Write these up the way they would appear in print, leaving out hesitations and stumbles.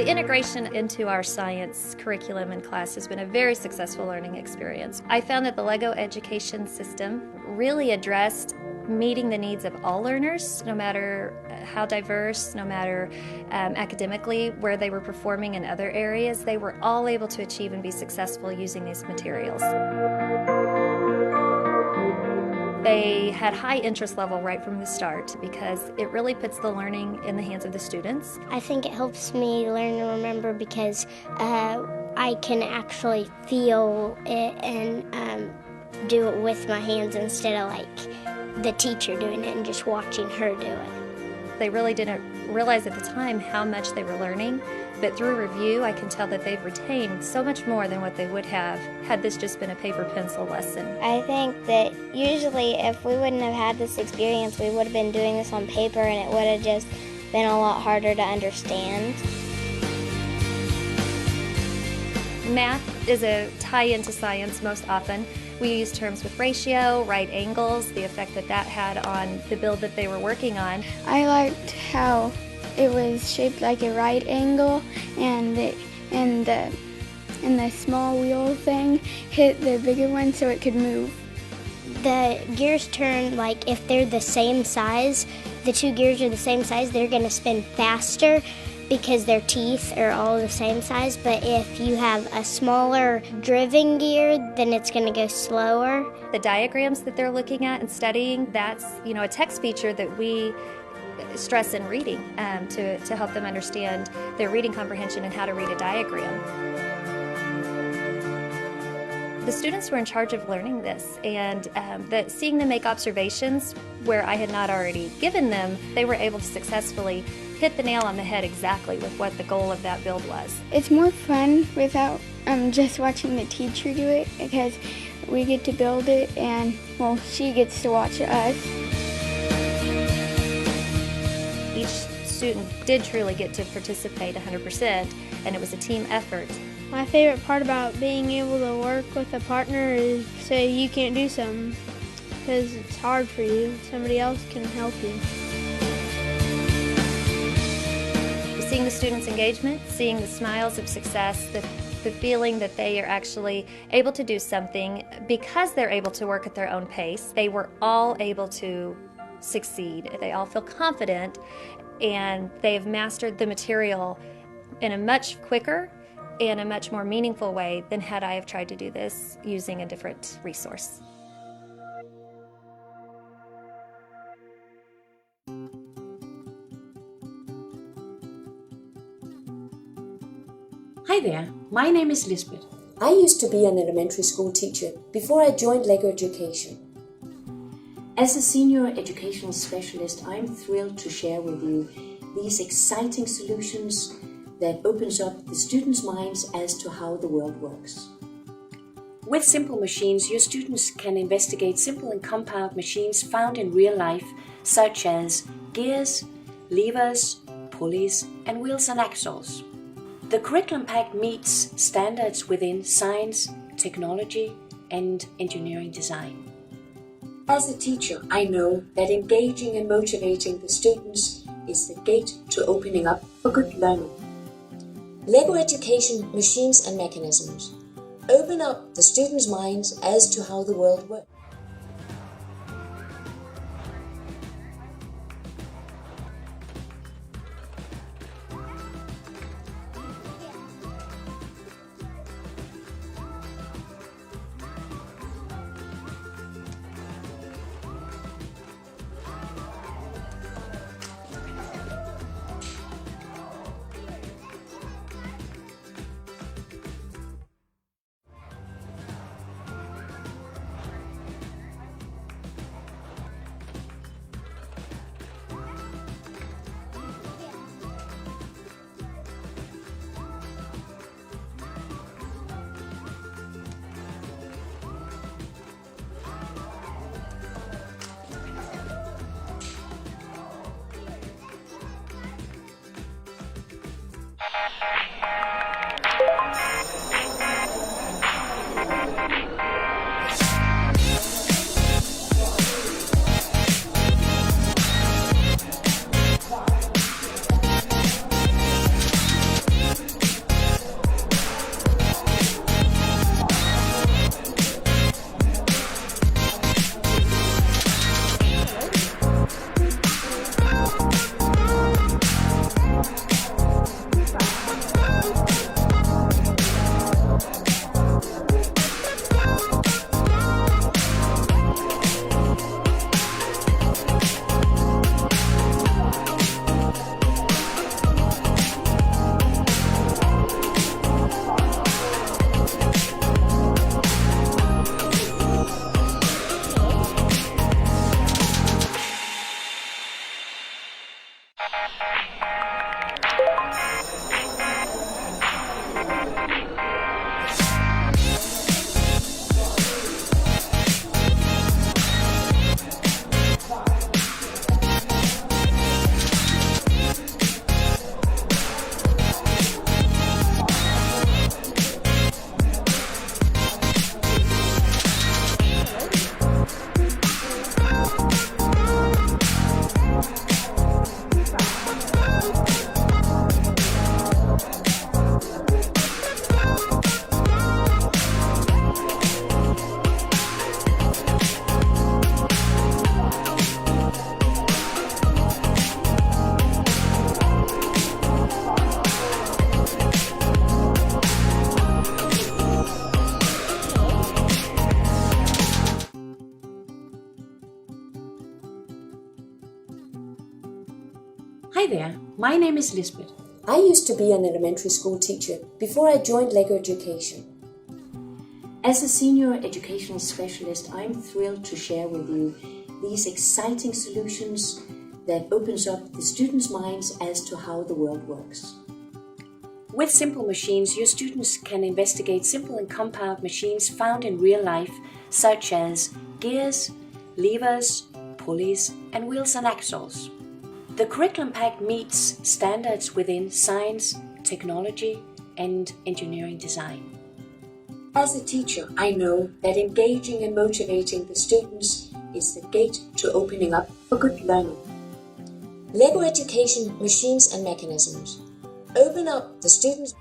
integration into our science curriculum and class has been a very successful learning experience. I found that the LEGO education system really addressed meeting the needs of all learners, no matter how diverse, no matter academically where they were performing in other areas. They were all able to achieve and be successful using these materials. They had high interest level right from the start because it really puts the learning in the hands of the students. I think it helps me learn and remember because I can actually feel it and do it with my hands instead of like the teacher doing it and just watching her do it. They really didn't realize at the time how much they were learning, but through review I can tell that they've retained so much more than what they would have had this just been a paper pencil lesson. I think that usually if we wouldn't have had this experience, we would have been doing this on paper and it would have just been a lot harder to understand. Math is a tie-in to science most often. We use terms with ratio, right angles, the effect that that had on the build that they were working on. I liked how it was shaped like a right angle and the small wheel thing hit the bigger one so it could move. The gears turn, like if they're the same size, the two gears are the same size, they're going to spin faster because their teeth are all the same size. But if you have a smaller driven gear, then it's going to go slower. The diagrams that they're looking at and studying, that's a text feature that we stress in reading to help them understand their reading comprehension and how to read a diagram. The students were in charge of learning this, and seeing them make observations where I had not already given them, they were able to successfully hit the nail on the head exactly with what the goal of that build was. It's more fun without just watching the teacher do it because we get to build it and, well, she gets to watch us. Each student did truly get to participate 100%, and it was a team effort. My favorite part about being able to work with a partner is say you can't do something because it's hard for you. Somebody else can help you. Seeing the students' engagement, seeing the smiles of success, the feeling that they are actually able to do something because they're able to work at their own pace. They were all able to succeed. They all feel confident, and they've mastered the material in a much quicker and a much more meaningful way than had I have tried to do this using a different resource. Hi there, my name is Lisbeth. I used to be an elementary school teacher before I joined LEGO Education. As a senior educational specialist, I'm thrilled to share with you these exciting solutions that opens up the students' minds as to how the world works. With Simple Machines, your students can investigate simple and compound machines found in real life, such as gears, levers, pulleys, and wheels and axles. The curriculum pack meets standards within science, technology, and engineering design. As a teacher, I know that engaging and motivating the students is the gate to opening up for good learning. LEGO Education Machines and Mechanisms open up the students' minds as to how the world works. Hi there, my name is Lisbeth. I used to be an elementary school teacher before I joined LEGO Education. As a senior education specialist, I'm thrilled to share with you these exciting solutions that opens up the students' minds as to how the world works. With simple machines, your students can investigate simple and compound machines found in real life, such as gears, levers, pulleys, and wheels and axles. The curriculum pack meets standards within science, technology, and engineering design. As a teacher, I know that engaging and motivating the students is the gate to opening up for good learning. LEGO Education Machines and Mechanisms open up the students'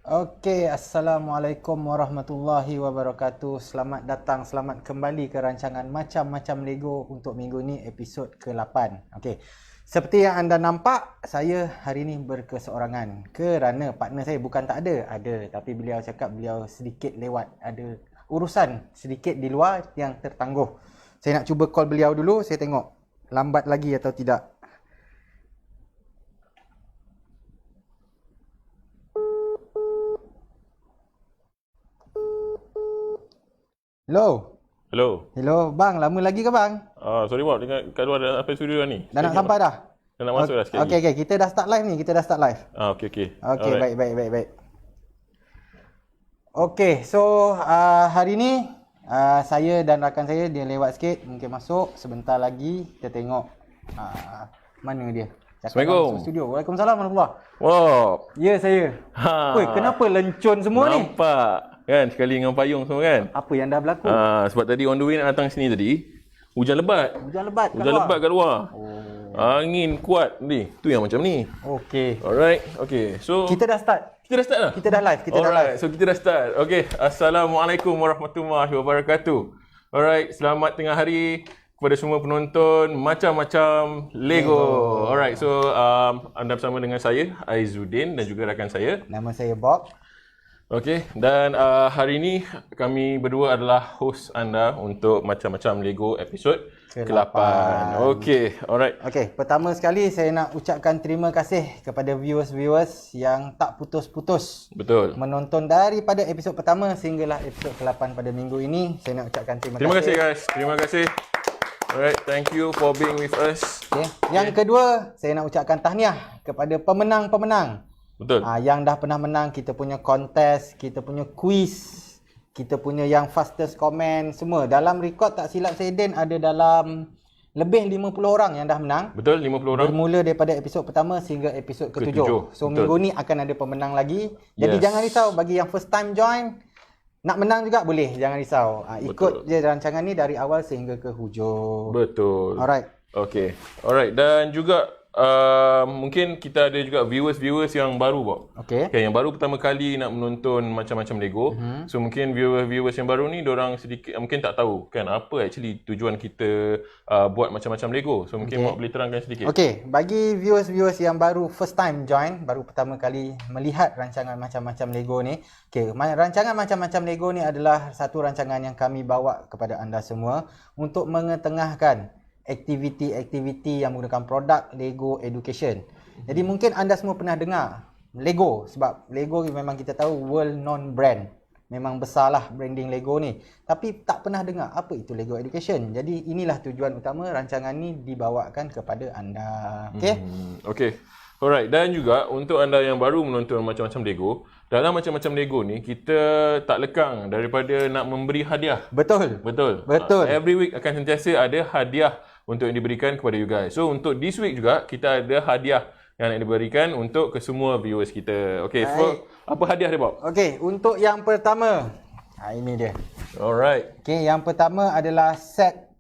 Okey, Assalamualaikum warahmatullahi wabarakatuh. Selamat datang, selamat kembali ke rancangan Macam-Macam Lego untuk minggu ni, episod ke-8. Okey, seperti yang anda nampak, saya hari ni berkeseorangan kerana partner saya bukan tak ada. Tapi beliau cakap beliau sedikit lewat, ada urusan sedikit di luar yang tertangguh. Saya nak cuba call beliau dulu, saya tengok lambat lagi atau tidak. Hello. Hello, bang. Lama lagi ke bang? Sorry Bob, kat luar dah sampai studio dah ni. Dah nak sampai dah? Dah nak masuk dah sikit lagi. Okey, kita dah start live ni. Okey. Okey, baik. Okey, so hari ni saya dan rakan saya, dia lewat sikit, mungkin masuk sebentar lagi. Kita tengok mana dia. Assalamualaikum. Masuk studio. Waalaikumsalam warahmatullahi. Wow. Ya, saya. Woi, kenapa lencun semua ni? Nampak kan, sekali dengan payung semua kan. Apa yang dah berlaku? Sebab tadi on the way nak datang sini tadi, hujan lebat kat luar. Angin kuat ni. Tu yang macam ni. Okey. Alright. Okey. So Kita dah start dah? Kita dah live. So kita dah start. Okey. Assalamualaikum warahmatullahi wabarakatuh. Alright. Selamat tengah hari kepada semua penonton Macam-Macam Lego. Alright. So anda bersama dengan saya Aizuddin dan juga rakan saya. Nama saya Bob. Okey, dan hari ini kami berdua adalah host anda untuk Macam-Macam Lego episod ke-8. Okey, alright. Okey, pertama sekali saya nak ucapkan terima kasih kepada viewers yang tak putus-putus. Betul. Menonton daripada episod pertama sehinggalah episod ke-8 pada minggu ini. Saya nak ucapkan terima kasih. Terima kasih guys. Terima kasih. Alright, thank you for being with us. Okay. Yang kedua, saya nak ucapkan tahniah kepada pemenang-pemenang. Betul. Yang dah pernah menang kita punya kontes, kita punya kuis kita punya yang fastest comment semua. Dalam rekod tak silap saya Din, ada dalam lebih 50 orang yang dah menang. Betul, 50 orang. Bermula daripada episod pertama sehingga episod ke-7. So Betul. minggu ni akan ada pemenang lagi. Jadi Yes. jangan risau bagi yang first time join, nak menang juga boleh, jangan risau. Ikut je rancangan ni dari awal sehingga ke hujung. Betul. Alright. Okay. Alright. Dan juga mungkin kita ada juga viewers yang baru, Bob. Okay. Yang baru pertama kali nak menonton macam-macam Lego. So mungkin viewers yang baru ni diorang sedikit mungkin tak tahu kan apa actually tujuan kita buat macam-macam Lego. So mungkin Bob boleh terangkan sedikit. Okay, bagi viewers yang baru first time join, baru pertama kali melihat rancangan macam-macam Lego ni. Okay, rancangan macam-macam Lego ni adalah satu rancangan yang kami bawa kepada anda semua untuk mengetengahkan aktiviti-aktiviti yang menggunakan produk Lego Education. Jadi mungkin anda semua pernah dengar Lego, sebab Lego memang kita tahu world known brand. Memang besarlah branding Lego ni. Tapi tak pernah dengar apa itu Lego Education. Jadi inilah tujuan utama rancangan ni dibawakan kepada anda. Okay? Okay. Alright, dan juga untuk anda yang baru menonton macam-macam Lego, dalam macam-macam Lego ni kita tak lekang daripada nak memberi hadiah. Betul. Betul. Betul. Every week akan sentiasa ada hadiah untuk yang diberikan kepada you guys. So untuk this week juga kita ada hadiah yang nak diberikan untuk ke semua viewers kita. Okay, so apa hadiah dia, Bob? Okay, untuk yang pertama, ini dia. Alright. Okay, yang pertama adalah set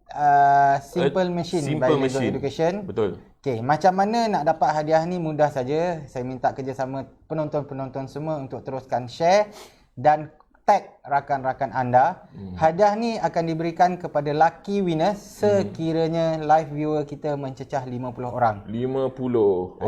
Simple Machine by Simple Lego Machine. Education. Betul. Okay, macam mana nak dapat hadiah ni? Mudah saja. Saya minta kerjasama penonton-penonton semua untuk teruskan share dan tag rakan-rakan anda. Hadiah ni akan diberikan kepada lucky winners sekiranya live viewer kita mencecah 50 orang. 50.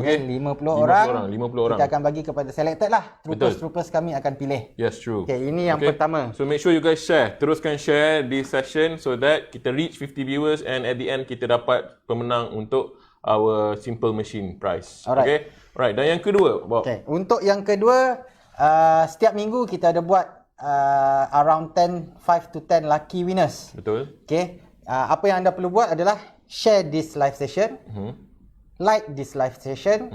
Okay, 50 orang. 50 orang. Kita akan bagi kepada selected lah. Troopers kami akan pilih. Yes, true. Okay, ini yang pertama. So make sure you guys share. Teruskan share this session so that kita reach 50 viewers and at the end kita dapat pemenang untuk our Simple Machine prize. Alright. Okay. Alright. Dan yang kedua, Bob. Okay. Untuk yang kedua, setiap minggu kita ada buat around 5 to 10 lucky winners. Betul. Okay. Apa yang anda perlu buat adalah share this live session, like this live session,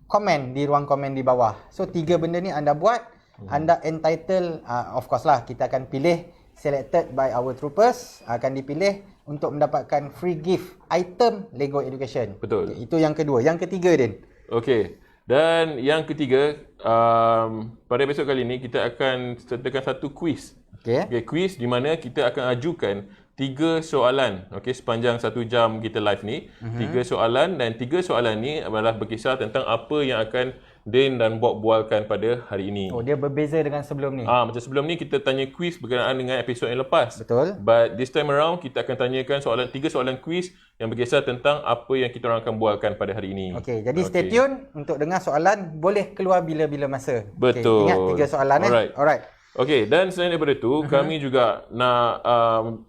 komen di ruang komen di bawah. So 3 benda ni anda buat, anda entitled, of course lah, kita akan pilih selected by our troopers, akan dipilih untuk mendapatkan free gift item Lego Education. Betul. Okay, itu yang kedua. Yang ketiga, Din. Okay. Dan yang ketiga, pada episod kali ini kita akan sertakan satu quiz. Okay. Okay, quiz di mana kita akan ajukan 3 soalan, okay, sepanjang 1 jam kita live ni. 3 soalan dan 3 soalan ni adalah berkisar tentang apa yang akan Din dan Bob bualkan pada hari ini. Oh, dia berbeza dengan sebelum ni. Macam sebelum ni kita tanya quiz berkenaan dengan episod yang lepas. Betul. But this time around kita akan tanyakan 3 soalan quiz yang berkisar tentang apa yang kita orang akan bualkan pada hari ini. Okey, jadi stay tune untuk dengar soalan, boleh keluar bila-bila masa. Betul. Okay, ingat 3 soalan Alright. Okey, dan selain daripada itu, kami juga nak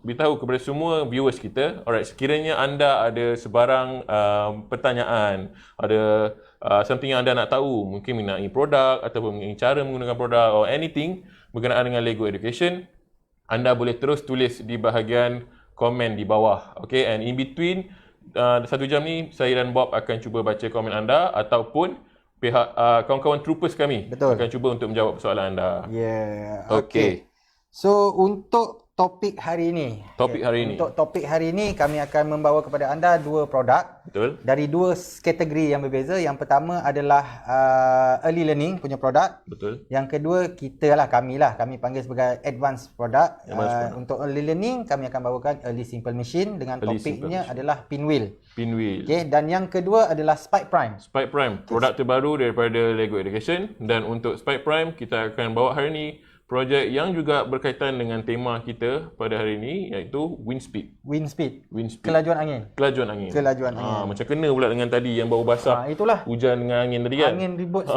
beritahu kepada semua viewers kita, alright, sekiranya anda ada sebarang pertanyaan, ada something yang anda nak tahu, mungkin mengenai produk ataupun mengenai cara menggunakan produk or anything berkenaan dengan Lego Education, anda boleh terus tulis di bahagian komen di bawah. Okay, and in between 1 jam ni, saya dan Bob akan cuba baca komen anda ataupun pihak kawan-kawan troopers kami akan cuba untuk menjawab soalan anda. Yeah. Okay. So untuk topik hari ini. Untuk topik hari ini kami akan membawa kepada anda 2 produk. Betul. Dari 2 kategori yang berbeza. Yang pertama adalah early learning punya produk. Betul. Yang kedua kami panggil sebagai advanced product. Untuk early learning kami akan bawakan early simple machine dengan topiknya adalah pinwheel. Okay, dan yang kedua adalah Spike Prime. Spike Prime, produk terbaru daripada Lego Education. Dan untuk Spike Prime kita akan bawa hari ini projek yang juga berkaitan dengan tema kita pada hari ini, iaitu wind speed. Kelajuan angin. Macam kena pula dengan tadi yang baru basah. Itulah. Hujan dengan angin tadi kan. Angin ribut.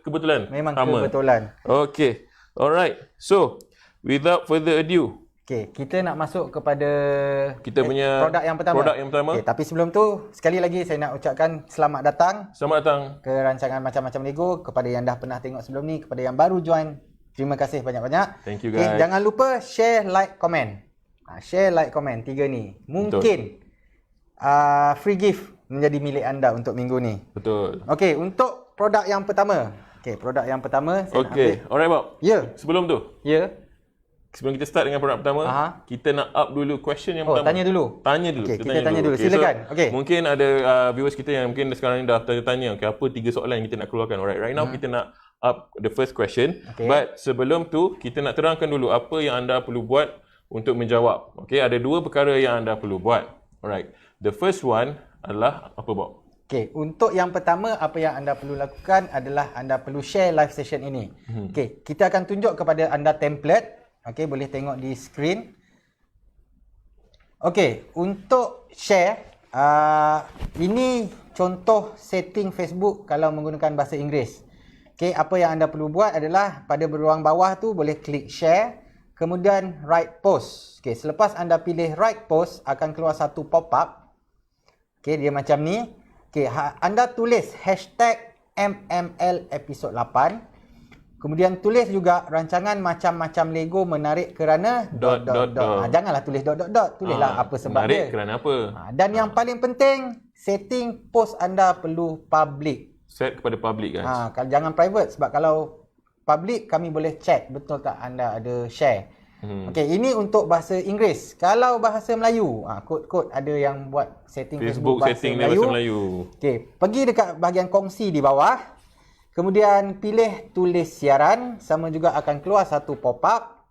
Kebetulan. Memang sama. Kebetulan. Okay. Alright. So, without further ado, okay, kita nak masuk kepada kita punya produk yang pertama. Okay, tapi sebelum tu, sekali lagi saya nak ucapkan selamat datang ke rancangan macam-macam Lego. Kepada yang dah pernah tengok sebelum ni, kepada yang baru join, terima kasih banyak-banyak. Thank you guys. Okay, jangan lupa share, like, komen. Share, like, komen 3 ni. Mungkin free gift menjadi milik anda untuk minggu ni. Betul. Okay, untuk produk yang pertama. Okay, produk yang pertama saya nak ambil. Alright, Bob. Ya. Sebelum tu. Ya. sebelum kita start dengan produk pertama, kita nak up dulu question yang pertama. Tanya dulu. Okay, kita tanya dulu. Silakan. So, mungkin ada viewers kita yang mungkin sekarang ni dah tanya, apa 3 soalan yang kita nak keluarkan. Alright, right now kita nak up the first question. But sebelum tu, kita nak terangkan dulu apa yang anda perlu buat untuk menjawab. Okay, ada 2 perkara yang anda perlu buat. Alright, the first one adalah apa, Bob? Okay, untuk yang pertama, apa yang anda perlu lakukan adalah anda perlu share live session ini. Okay, kita akan tunjuk kepada anda template. Okay, boleh tengok di screen. Okay, untuk share, ini contoh setting Facebook kalau menggunakan bahasa Inggeris. Okay, apa yang anda perlu buat adalah pada ruang bawah tu boleh klik share, kemudian write post. Okay, selepas anda pilih write post, akan keluar satu pop-up. Okay, dia macam ni. Okay, anda tulis hashtag MML episod 8. Kemudian tulis juga rancangan macam-macam Lego menarik kerana ... Janganlah tulis ... Tulislah apa sebab menarik dia. Kerana apa. Dan yang paling penting, setting post anda perlu public. Set kepada public, guys. Jangan private, sebab kalau public kami boleh check betul tak anda ada share. Okey, ini untuk bahasa Inggeris. Kalau bahasa Melayu, kod-kod ada yang buat setting Facebook bahasa setting Melayu. Bahasa Melayu. Okey, pergi dekat bahagian kongsi di bawah. Kemudian pilih tulis siaran, sama juga akan keluar satu pop-up.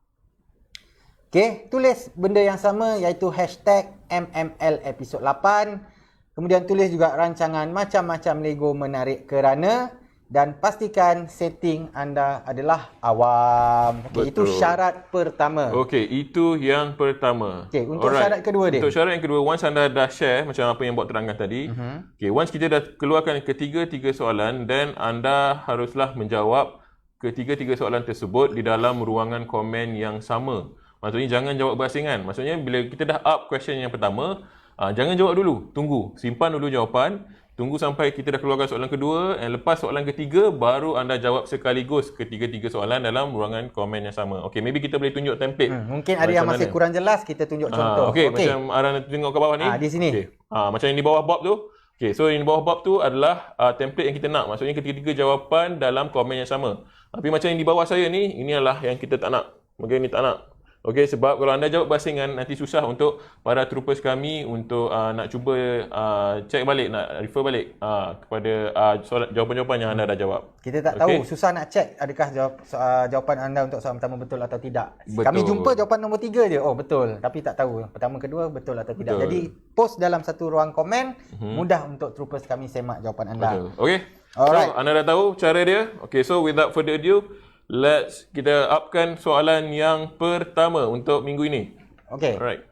Okey, tulis benda yang sama iaitu hashtag MML episod 8. Kemudian tulis juga rancangan macam-macam Lego menarik kerana, dan pastikan setting anda adalah awam. Okay, itu syarat pertama. Okey, itu yang pertama. Okey, untuk syarat kedua dia. Untuk syarat yang kedua, once anda dah share macam apa yang Bob terangkan tadi, okey, once kita dah keluarkan ketiga-tiga soalan, then anda haruslah menjawab ketiga-tiga soalan tersebut di dalam ruangan komen yang sama. Maksudnya jangan jawab berasingan. Maksudnya bila kita dah up question yang pertama, jangan jawab dulu. Tunggu, simpan dulu jawapan. Tunggu sampai kita dah keluarkan soalan kedua, dan lepas soalan ketiga, baru anda jawab sekaligus ketiga-tiga soalan dalam ruangan komen yang sama. Okey, maybe kita boleh tunjuk template. Mungkin ada yang masih kurang jelas, kita tunjuk contoh. Okey, macam Aran tengok ke bawah ni. Di sini. Okay. Macam yang di bawah Bob tu. Okey, so yang di bawah Bob tu adalah template yang kita nak. Maksudnya ketiga-tiga jawapan dalam komen yang sama. Tapi macam yang di bawah saya ni, ini adalah yang kita tak nak. Mungkin ni tak nak. Okey, sebab kalau anda jawab berasingan, nanti susah untuk para troopers kami untuk nak cuba check balik, nak refer balik kepada jawapan-jawapan yang anda dah jawab. Kita tak tahu, susah nak check adakah jawapan anda untuk soalan pertama betul atau tidak. Betul. Kami jumpa jawapan nombor 3 je, betul. Tapi tak tahu pertama kedua betul atau tidak. Betul. Jadi post dalam satu ruang komen, mudah untuk troopers kami semak jawapan anda. Betul. Okey, so anda dah tahu cara dia. Okey, so without further ado, let's kita upkan soalan yang pertama untuk minggu ini. Okey. Alright.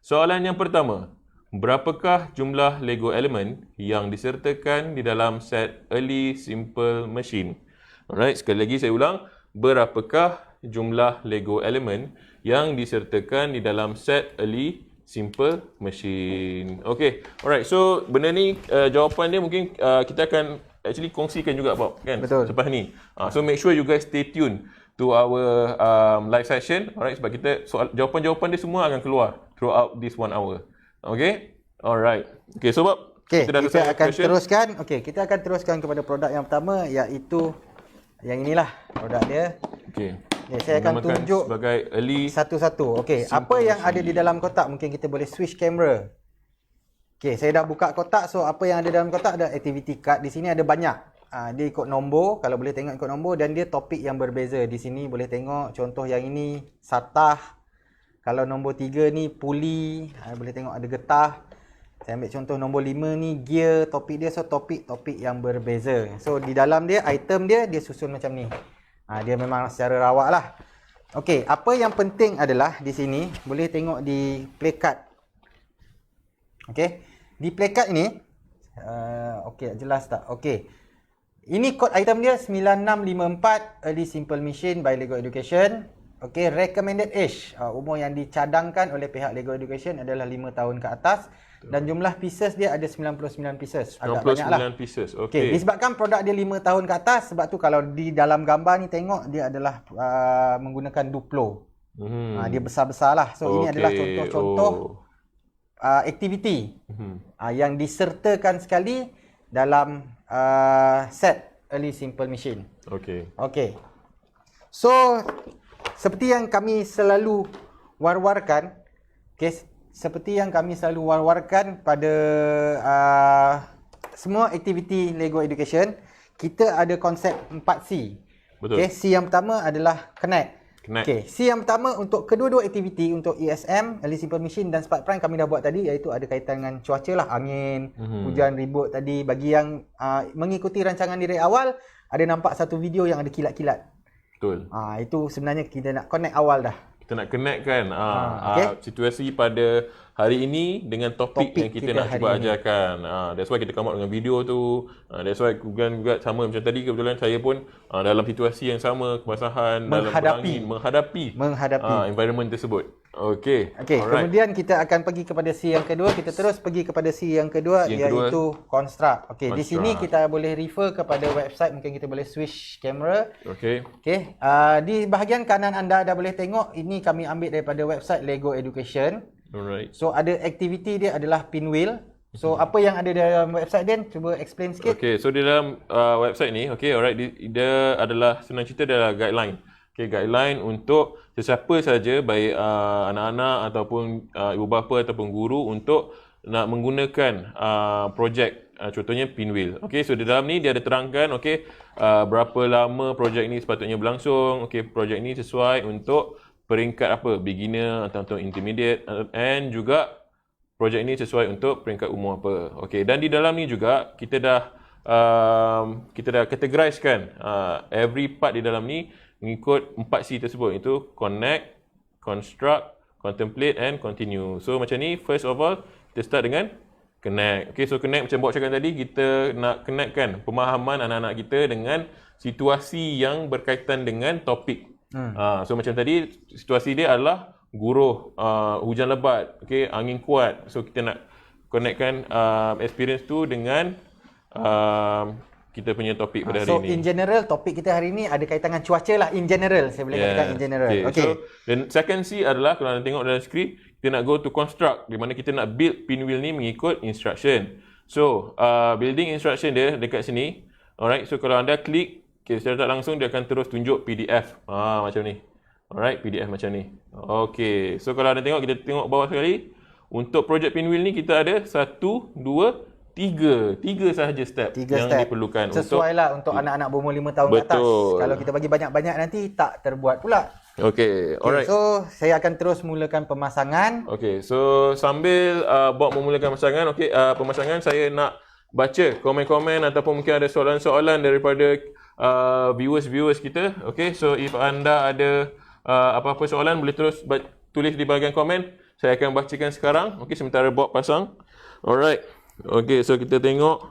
Soalan yang pertama. Berapakah jumlah Lego element yang disertakan di dalam set Early Simple Machine? Alright, sekali lagi saya ulang. Berapakah jumlah Lego element yang disertakan di dalam set Early Simple Machine? Okey. Alright, so benda ni jawapan dia mungkin kita akan actually kongsikan juga Bob, kan? Betul. Selepas ni. So make sure you guys stay tuned to our live session. Alright, sebab kita jawapan-jawapan dia semua akan keluar throughout this 1 hour. Okay? Alright. Okay, so Bob, kita akan teruskan. Okay, kita akan teruskan kepada produk yang pertama, iaitu yang inilah produk dia. Okay. Saya akan tunjuk sebagai early satu-satu. Okay, apa yang ada di dalam kotak, mungkin kita boleh switch camera. Okay, saya dah buka kotak. So, apa yang ada dalam kotak ada activity card. Di sini ada banyak. Dia ikut nombor. Kalau boleh tengok ikut nombor. Dan dia topik yang berbeza. Di sini boleh tengok contoh yang ini satah. Kalau nombor 3 ni puli. Boleh tengok ada getah. Saya ambil contoh nombor 5 ni gear. Topik dia. So, topik-topik yang berbeza. So, di dalam dia, item dia susun macam ni. Dia memang secara rawak lah. Okay, apa yang penting adalah di sini. Boleh tengok di placard. Okay. Di placard ini, okey, jelas tak? Okey. Ini kod item dia 9654 Early Simple Machine by Lego Education. Okey, recommended age, umur yang dicadangkan oleh pihak Lego Education adalah 5 tahun ke atas. Dan jumlah pieces dia ada 99 pieces. Agak banyak lah. 99 pieces, okey. Disebabkan produk dia 5 tahun ke atas, sebab tu kalau di dalam gambar ni tengok, dia adalah menggunakan Duplo. Dia besar-besar lah. So, ini adalah contoh-contoh aktiviti yang disertakan sekali dalam set Early Simple Machine. Okey. Okey. So, seperti yang kami selalu war-warkan, okay, seperti yang kami selalu war-warkan pada semua aktiviti Lego Education, kita ada konsep 4C. Betul. Okay, C yang pertama adalah connect. Okay, C yang pertama untuk kedua-dua aktiviti, untuk ESM, Early Simple Machine dan Spark Prime kami dah buat tadi, iaitu ada kaitan dengan cuaca lah, angin, hujan, ribut tadi. Bagi yang mengikuti rancangan dari awal, ada nampak satu video yang ada kilat-kilat. Betul. Itu sebenarnya kita nak connect awal dah. Kita nak connect kan okay. Situasi pada hari ini dengan topik yang kita nak cuba ajarkan. That's why kita come out dengan video tu. That's why Gugan juga sama macam tadi, kebetulan saya pun dalam situasi yang sama, kebasahan, dalam berangin, menghadapi environment tersebut. Okey. Kemudian kita akan pergi kepada C yang kedua. Kita terus pergi kepada C yang kedua, iaitu construct. Okey, di sini kita boleh refer kepada website, mungkin kita boleh switch kamera. Okey. Di bahagian kanan anda dah boleh tengok, ini kami ambil daripada website Lego Education. Alright. So ada aktiviti dia adalah pinwheel. So apa yang ada dalam website dia, cuba explain sikit. Okay, so di dalam website ni, alright, dia adalah, senang cerita, dia adalah guideline. Guideline untuk sesiapa saja, baik anak-anak ataupun ibu bapa ataupun guru, untuk nak menggunakan projek, contohnya pinwheel. So di dalam ni dia ada terangkan berapa lama projek ni sepatutnya berlangsung. Projek ni sesuai untuk peringkat apa, beginner atau intermediate, and juga projek ni sesuai untuk peringkat umur apa. Dan di dalam ni juga kita dah categorizekan every part di dalam ni mengikut 4C tersebut, itu connect, construct, contemplate and continue. So macam ni, first of all kita start dengan connect. So connect, macam Bob cakap tadi, kita nak connectkan pemahaman anak-anak kita dengan situasi yang berkaitan dengan topik. So macam tadi, situasi dia adalah guruh, hujan lebat, angin kuat. So kita nak connectkan experience tu dengan kita punya topik pada hari ini. So in general, topik kita hari ini ada kaitan dengan cuaca lah, in general. Saya boleh katakan in general. So then second C adalah, kalau anda tengok dalam skrip, kita nak go to construct, di mana kita nak build pinwheel ni mengikut instruction. So building instruction dia dekat sini. Alright, so kalau anda klik, secara tak langsung dia akan terus tunjuk PDF macam ni. Alright, PDF macam ni. So kalau anda tengok, kita tengok bawah sekali. Untuk projek pinwheel ni kita ada 1, 2, 3 sahaja step yang diperlukan. Sesuai lah untuk anak-anak berumur 5 tahun ke atas. Kalau kita bagi banyak-banyak nanti tak terbuat pula. Alright. So saya akan terus mulakan pemasangan. So sambil Bob memulakan pemasangan, saya nak baca komen-komen ataupun mungkin ada soalan-soalan daripada viewers kita. So if anda ada apa-apa soalan, boleh terus tulis di bahagian komen. Saya akan bacakan sekarang. Sementara Bob pasang. Alright. So kita tengok.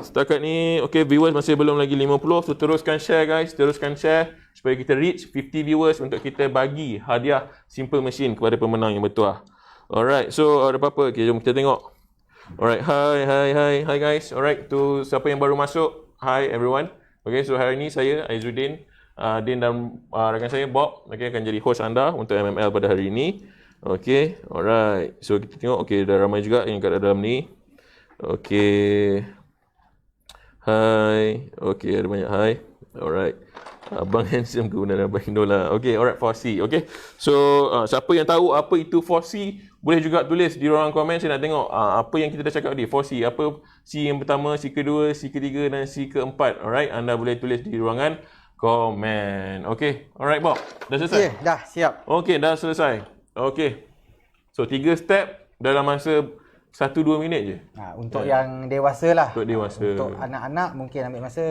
Setakat ni viewers masih belum lagi 50. So teruskan share guys, teruskan share supaya kita reach 50 viewers untuk kita bagi hadiah Simple Machine kepada pemenang yang bertuah. Alright, so ada apa-apa? Jom kita tengok. Alright, hi guys. Alright, tu siapa yang baru masuk, hi everyone. So hari ni saya Aizuddin, Din dan rakan saya Bob akan jadi host anda untuk MML pada hari ini. Alright. So kita tengok, dah ramai juga yang kat dalam ni. Hai. Ada banyak hai. Alright. Abang handsome ke benar Abang Indola. Alright, 4C. So siapa yang tahu apa itu 4C, boleh juga tulis di ruangan komen. Saya nak tengok apa yang kita dah cakap tadi, 4C. Apa C yang pertama, C kedua, C ketiga dan C keempat. Alright, anda boleh tulis di ruangan komen. Alright Bob, dah selesai? Dah siap. Dah selesai. So 3 step dalam masa 1-2 minit je. Untuk yang dewasa lah. Untuk dewasa. Untuk anak-anak mungkin ambil masa,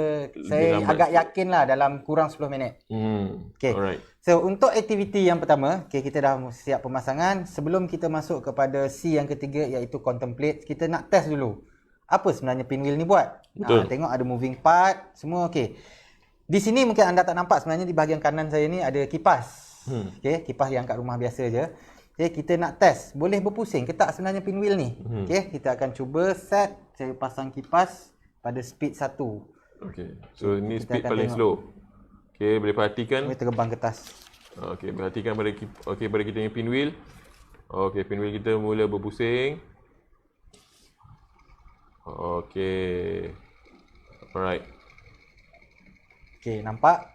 saya agak yakin lah dalam kurang 10 minit. Alright. So untuk aktiviti yang pertama, kita dah siap pemasangan. Sebelum kita masuk kepada C yang ketiga, iaitu contemplate, kita nak test dulu apa sebenarnya pinwheel ni buat. Tengok ada moving part, semua Di sini mungkin anda tak nampak, sebenarnya di bahagian kanan saya ni ada kipas. Kipas yang kat rumah biasa je. Kita nak test, boleh berpusing ke tak sebenarnya pinwheel ni. Kita akan cuba set, saya pasang kipas pada speed 1. So ni speed paling slow. Boleh perhatikan. Boleh terbang ke atas. Perhatikan pada pada kita punya pinwheel. Pinwheel kita mula berpusing. Nampak?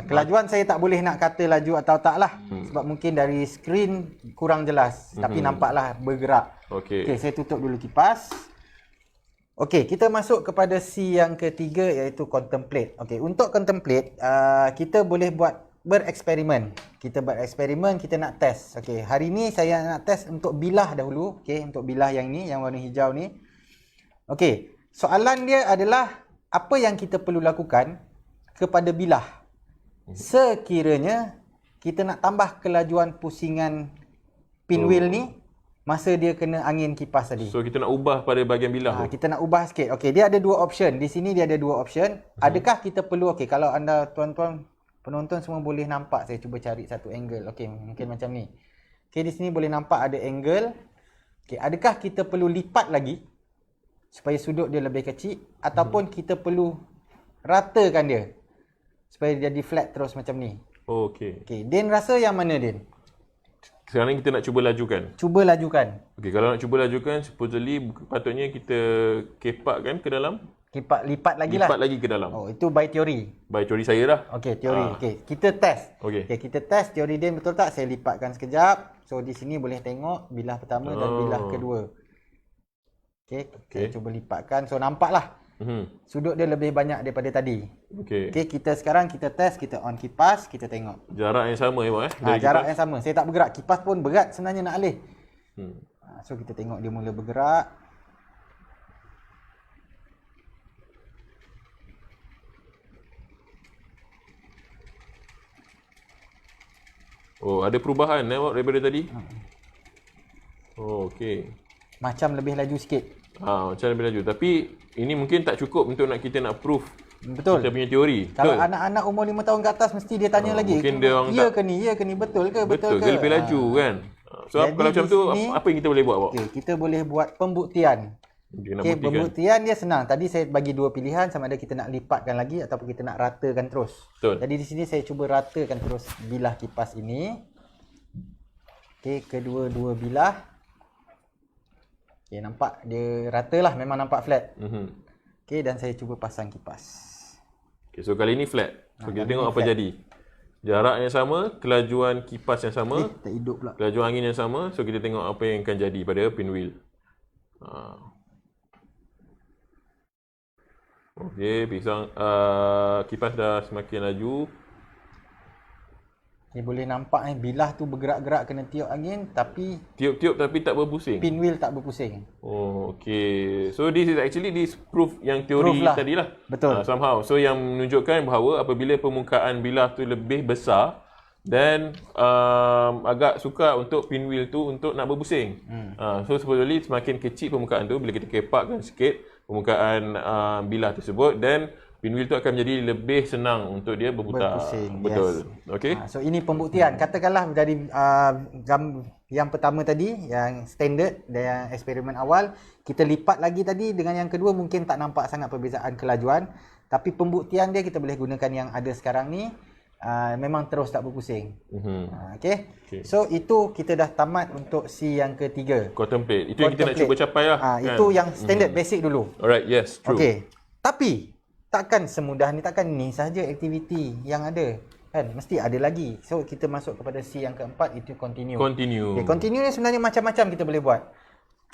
Kelajuan saya tak boleh nak kata laju atau tak lah. Sebab mungkin dari skrin kurang jelas. Tapi nampaklah bergerak. Okey. Okey, saya tutup dulu kipas. Okey, kita masuk kepada C yang ketiga iaitu contemplate. Okey, untuk contemplate, kita boleh buat bereksperimen. Kita bereksperimen, kita nak test. Okey, hari ni saya nak test untuk bilah dahulu. Okey, untuk bilah yang ni, yang warna hijau ni. Okey, soalan dia adalah apa yang kita perlu lakukan kepada bilah sekiranya kita nak tambah kelajuan pusingan pinwheel ni masa dia kena angin kipas tadi. So kita nak ubah pada bahagian bilah tu. Kita nak ubah sikit. Okey, dia ada dua option. Di sini dia ada dua option. Adakah kita perlu, okey, kalau anda tuan-tuan penonton semua boleh nampak, saya cuba cari satu angle. Okey, mungkin macam ni. Okey, di sini boleh nampak ada angle. Okey, adakah kita perlu lipat lagi supaya sudut dia lebih kecil ataupun kita perlu ratakan dia supaya dia jadi flat terus macam ni. Oh, okey. Okey, Din rasa yang mana Din? Sekarang ni kita nak cuba lajukan. Cuba lajukan. Okey, kalau nak cuba lajukan, supposedly patutnya kita kepakkan ke dalam. Lipat lagi lah. Lipat lagi ke dalam. Oh, itu by teori. By teori saya lah. Okey, teori. Okey, kita test. Okey. Okey, kita test teori Din betul tak? Saya lipatkan sekejap. So di sini boleh tengok bilah pertama dan bilah kedua. Okey, saya cuba lipatkan. So nampaklah. Sudut dia lebih banyak daripada tadi. Okey. Okey, sekarang kita test, kita on kipas, kita tengok. Jarak yang sama ya, Jarak yang sama. Saya tak bergerak. Kipas pun berat sebenarnya nak alih. So kita tengok dia mula bergerak. Oh, ada perubahan daripada tadi? Oh, okey. Macam lebih laju sikit. Macam lebih laju. Tapi ini mungkin tak cukup untuk kita nak proof. Betul. Kita punya teori. Kalau betul? Anak-anak umur 5 tahun ke atas mesti dia tanya lagi. Mungkin dia orang ya ke ni, betul ke? Betul ke lebih laju kan? So Jadi kalau macam tu sini, apa yang kita boleh buat? Okay, kita boleh buat pembuktian. Okay, pembuktian dia senang. Tadi saya bagi dua pilihan, sama ada kita nak lipatkan lagi ataupun kita nak ratakan terus. Betul. Jadi di sini saya cuba ratakan terus bilah kipas ini. Okey, kedua-dua bilah. Okey, nampak dia rata lah, memang nampak flat. Okey, dan saya cuba pasang kipas. Okey, so kali ni flat. So kita tengok apa jadi. Jarak yang sama, kelajuan kipas yang sama. Tak hidup pula. Kelajuan angin yang sama. So kita tengok apa yang akan jadi pada pinwheel. Okey, kipas dah semakin laju. Okay, boleh nampak bilah tu bergerak-gerak kena tiup angin tapi tiup-tiup tapi tak berpusing. Pinwheel tak berpusing. Oh, okey. So this proof yang teori tadi lah. Betul. Somehow. So yang menunjukkan bahawa apabila permukaan bilah tu lebih besar dan agak sukar untuk pinwheel tu untuk nak berpusing. So supposedly semakin kecil permukaan tu, bila kita kepakkan sikit permukaan bilah tersebut, dan pinwheel tu akan menjadi lebih senang untuk dia berputar. Berpusing. Betul. Yes. Okey. So ini pembuktian. Katakanlah dari yang pertama tadi, yang standard dan yang eksperimen awal, kita lipat lagi tadi dengan yang kedua mungkin tak nampak sangat perbezaan kelajuan. Tapi pembuktian dia kita boleh gunakan yang ada sekarang ni. Memang terus tak berpusing. Okay. So itu kita dah tamat untuk C yang ketiga. Contemplate. Itu yang kita nak cuba capai lah. Kan? Itu yang standard basic dulu. Alright, yes, true. Okay. Tapi takkan semudah ni, takkan ni sahaja aktiviti yang ada. Kan mesti ada lagi. So kita masuk kepada C yang keempat, itu continue. Okay, continue ni sebenarnya macam-macam kita boleh buat.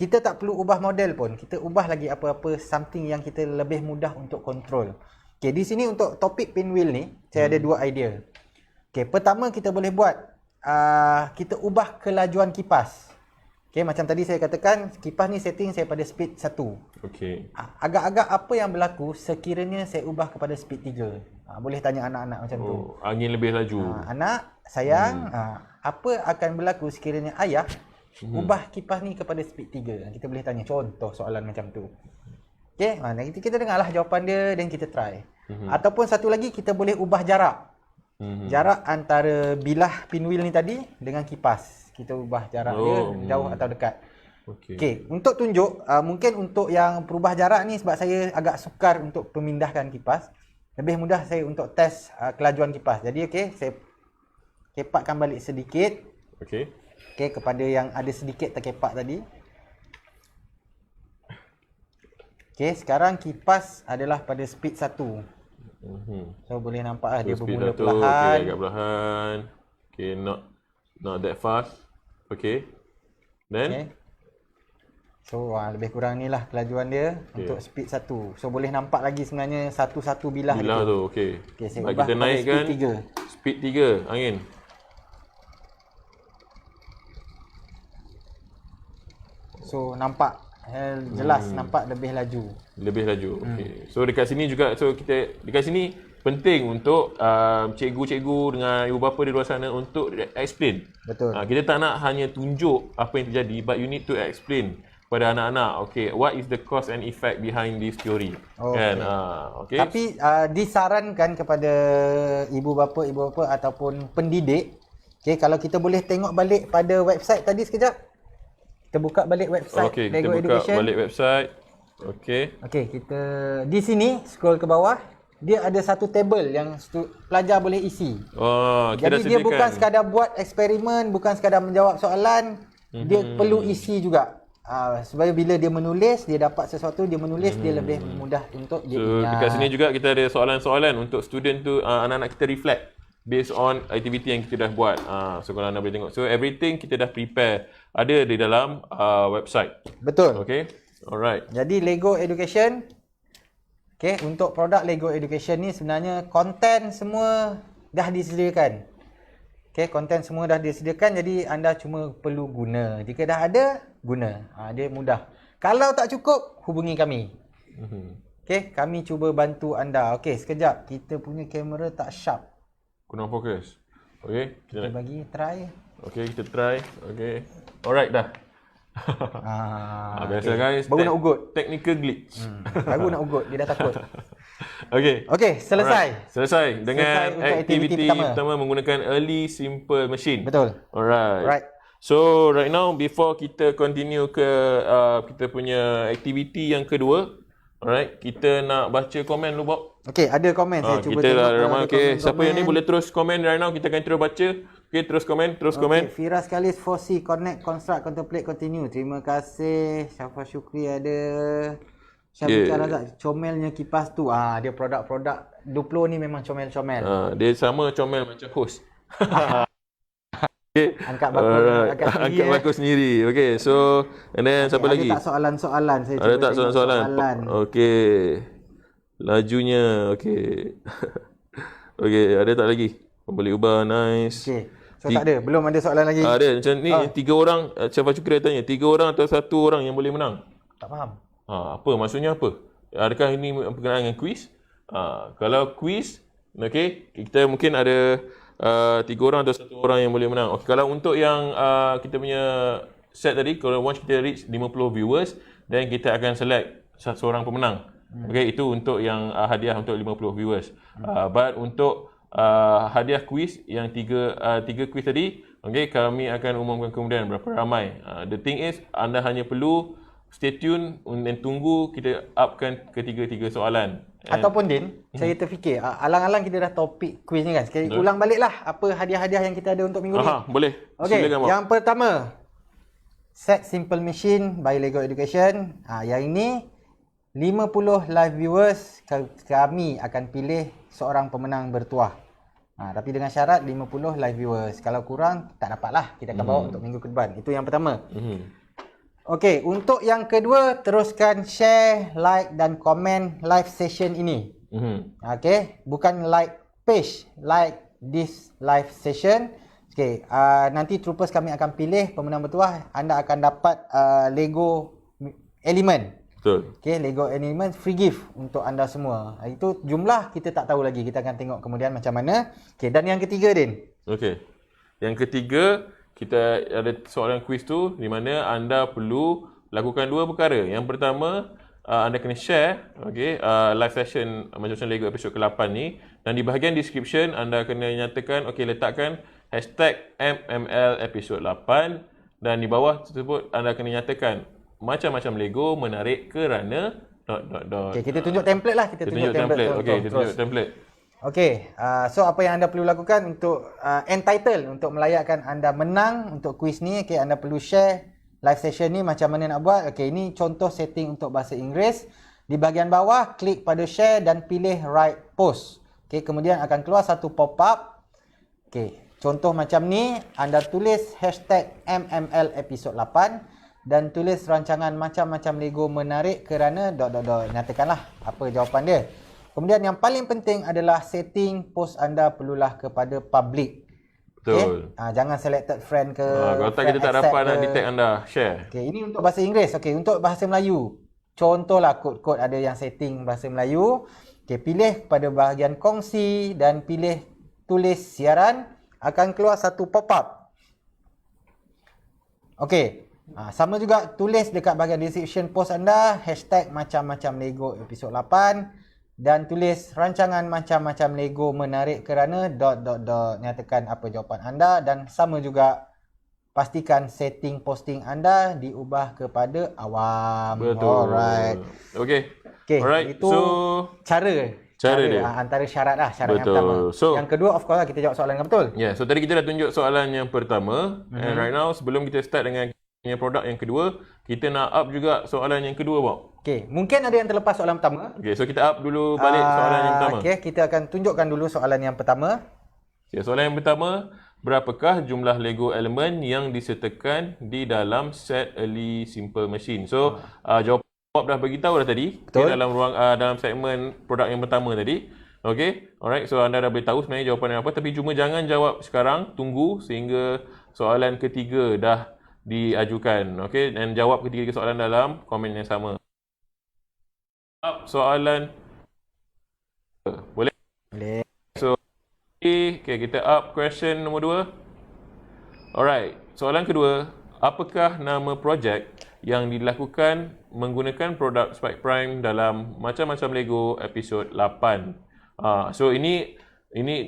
Kita tak perlu ubah model pun. Kita ubah lagi apa-apa something yang kita lebih mudah untuk control. Okay, di sini untuk topik pinwheel ni, saya ada dua idea. Okay, pertama kita boleh buat, kita ubah kelajuan kipas. Okay, macam tadi saya katakan, kipas ni setting saya pada speed 1. Okay. Agak-agak apa yang berlaku sekiranya saya ubah kepada speed 3. Boleh tanya anak-anak macam tu. Angin lebih laju. Anak, sayang, apa akan berlaku sekiranya ayah ubah kipas ni kepada speed 3? Kita boleh tanya contoh soalan macam tu. Okay, kita dengarlah jawapan dia dan kita try. Ataupun satu lagi, kita boleh ubah jarak. Jarak antara bilah pinwheel ni tadi dengan kipas. Kita ubah jarak dia jauh atau dekat. Okey, untuk tunjuk, mungkin untuk yang perubah jarak ni, sebab saya agak sukar untuk pemindahkan kipas, lebih mudah saya untuk test kelajuan kipas. Jadi saya kepakkan balik sedikit. Okey, kepada yang ada sedikit terkepak tadi. Okey, sekarang kipas adalah pada speed 1. So boleh nampak lah dia speed bermula dah tu. perlahan. Okay, agak perlahan. Okay, not that fast. Okay. Then Okay. So lebih kurang ni lah kelajuan dia untuk speed 1. So boleh nampak lagi sebenarnya satu-satu bilah tu. Okay. Okay, saya Baik, ubah kita kepada naikkan speed 3. speed 3 angin. So nampak jelas nampak lebih laju. Lebih laju. Okay. So dekat sini juga, dekat sini penting untuk cikgu-cikgu dengan ibu bapa di luar sana untuk explain. Betul. Kita tak nak hanya tunjuk apa yang terjadi, but you need to explain pada anak-anak. Okay, what is the cause and effect behind this theory? Okay. Kan? Okay. Tapi disarankan kepada ibu bapa ataupun pendidik, okay, kalau kita boleh tengok balik pada website tadi sekejap. Kita buka balik website Okay, kita Lego buka Education. balik website. Okay. Okey, kita di sini scroll ke bawah, dia ada satu table yang pelajar boleh isi. Oh, kita Jadi dia bukan sekadar buat eksperimen, bukan sekadar menjawab soalan, dia perlu isi juga. Supaya bila dia menulis, dia dapat sesuatu, dia menulis, dia lebih mudah untuk dia ingat. Dekat sini juga kita ada soalan-soalan untuk student tu, anak-anak kita reflect based on aktiviti yang kita dah buat. So kalau anda boleh tengok. So everything kita dah prepare. Ada di dalam website. Betul. Okay. Alright. Jadi Lego Education, okay, untuk produk Lego Education ni sebenarnya konten semua dah disediakan. Okay, konten semua dah disediakan, jadi anda cuma perlu guna. Jika dah ada, guna. Dia mudah. Kalau tak cukup, hubungi kami. Okay, kami cuba bantu anda. Okay, sekejap. Kita punya kamera tak sharp. Kurang fokus. Okay. Kita bagi try. Okay, kita try. Okay. Alright dah. Biasa okay. guys. Baru nak ugut. Technical glitch. Baru nak ugut. Dia dah takut. Okay. Okay, selesai. Alright. Selesai dengan untuk aktiviti pertama menggunakan early simple machine. Betul. Alright. So right now before kita continue ke kita punya aktiviti yang kedua, alright, kita nak baca komen dulu Bob. Okay, ada komen saya cuba kita tengok. Ramai. Okay, siapa yang ni boleh terus komen right now, kita akan terus baca. Okay, terus komen. Okay, Firas Kalis 4C connect, construct, contemplate, continue. Terima kasih. Syafa Syukri ada. Syabika Razak, comelnya kipas tu. Dia produk-produk Duplo ni memang comel-comel. Dia sama comel macam host. Okay. Angkat bakul sendiri. Okay, so and then siapa lagi? Ada tak soalan-soalan? Saya ada tak soalan? Okay. Lajunya, okay. Okay, ada tak lagi? Boleh ubah, nice. Okay. So tak ada? Belum ada soalan lagi? Ada, macam ni 3 orang, Syafa Syukri tanya, 3 orang atau 1 orang yang boleh menang? Tak faham. Apa maksudnya apa? Adakah ini berkenaan dengan quiz? Kalau quiz, okay, kita mungkin ada 3 orang atau 1 orang yang boleh menang. Okay, kalau untuk yang kita punya set tadi, kalau once kita reach 50 viewers, then kita akan select seorang pemenang. Okay, itu untuk yang hadiah untuk 50 viewers. But untuk hadiah quiz yang 3 quiz tadi, okay, kami akan umumkan kemudian berapa ramai. The thing is, anda hanya perlu stay tune dan tunggu kita upkan ketiga-tiga soalan. Ataupun Din, saya terfikir alang-alang kita dah topik quiz ni kan. Sekali ulang baliklah apa hadiah-hadiah yang kita ada untuk minggu ni. Boleh. Okey, yang pertama, set simple machine by Lego Education. Yang ini 50 live viewers, kami akan pilih seorang pemenang bertuah. Tapi dengan syarat 50 live viewers. Kalau kurang, tak dapatlah. Kita akan bawa untuk minggu ke depan. Itu yang pertama. Okey, untuk yang kedua, teruskan share, like dan komen live session ini. Okey, bukan like page, like this live session. Okey, nanti troopers kami akan pilih pemenang bertuah. Anda akan dapat Lego Element. Betul. Okey, Lego Element free gift untuk anda semua. Itu jumlah kita tak tahu lagi. Kita akan tengok kemudian macam mana. Okey, dan yang ketiga, Din. Okey. Yang ketiga, kita ada soalan quiz tu di mana anda perlu lakukan 2 perkara. Yang pertama, anda kena share live session macam Lego episod ke-8 ni, dan di bahagian description anda kena nyatakan, letakkan #MML episod 8, dan di bawah tersebut anda kena nyatakan macam-macam Lego menarik kerana ... Okey, kita tunjuk template lah. Kita tunjuk template. Okey, kita tunjuk template. Okey, so apa yang anda perlu lakukan untuk entitle untuk melayakkan anda menang untuk kuis ni, anda perlu share live session ni macam mana nak buat. Okey, ini contoh setting untuk bahasa Inggeris. Di bahagian bawah, klik pada share dan pilih write post. Okey, kemudian akan keluar satu pop-up. Okey, contoh macam ni, anda tulis #MML episod 8 dan tulis rancangan macam-macam Lego menarik kerana ... Nyatakanlah apa jawapan dia. Kemudian yang paling penting adalah setting post anda perlulah kepada public. Betul. Okay? Jangan selected friend ke. Kalau tak kita tak dapat nak detect anda share. Okay, ini untuk bahasa Inggeris. Okay, untuk bahasa Melayu. Contohlah kod-kod ada yang setting bahasa Melayu. Okay, pilih pada bahagian kongsi dan pilih tulis siaran. Akan keluar satu pop-up. Okay. Sama juga tulis dekat bahagian description post anda #macam-macam Lego episod 8 dan tulis rancangan macam-macam Lego menarik kerana ... Nyatakan apa jawapan anda dan sama juga pastikan setting posting anda diubah kepada awam. Betul. Alright. Okay. Alright. Itu cara dia. Antara syarat lah. Syarat yang pertama. So, yang kedua of course lah kita jawab soalan yang betul. Yeah. So tadi kita dah tunjuk soalan yang pertama. And right now sebelum kita start dengan produk yang kedua, kita nak up juga soalan yang kedua, Bob. Okey, mungkin ada yang terlepas soalan pertama. Okey, so kita up dulu balik soalan yang pertama. Okey, kita akan tunjukkan dulu soalan yang pertama. Okay, soalan yang pertama, berapakah jumlah Lego elemen yang disertakan di dalam set Early Simple Machine? So, jawapan Bob dah beritahu dah tadi. Betul. Okay, dalam segmen produk yang pertama tadi. Okey, alright. So anda dah boleh tahu sebenarnya jawapan apa, tapi cuma jangan jawab sekarang, tunggu sehingga soalan ketiga dah diajukan. Okey, dan jawab ketiga soalan dalam komen yang sama. Soalan boleh? Boleh. So, okay, kita up question nombor 2. Alright, soalan kedua, apakah nama projek yang dilakukan menggunakan produk Spike Prime dalam macam-macam Lego episod 8? So ini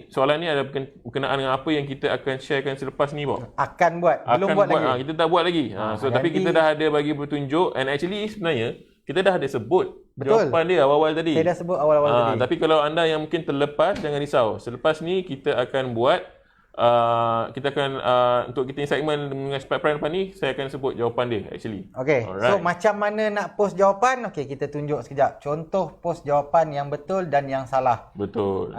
soalan ni ada berkenaan dengan apa yang kita akan sharekan selepas ni, Bob. Belum buat lagi. Kita tak buat lagi. Tapi kita dah ada bagi petunjuk, and actually sebenarnya kita dah ada sebut jawapan dia awal-awal tadi. Saya dah sebut awal-awal tadi. Tapi kalau anda yang mungkin terlepas, jangan risau. Selepas ni kita akan buat untuk kita segmen dengan Spike Prime depan ni, saya akan sebut jawapan dia actually. Okay. Alright. So macam mana nak post jawapan? Okay, kita tunjuk sekejap. Contoh post jawapan yang betul dan yang salah. Betul.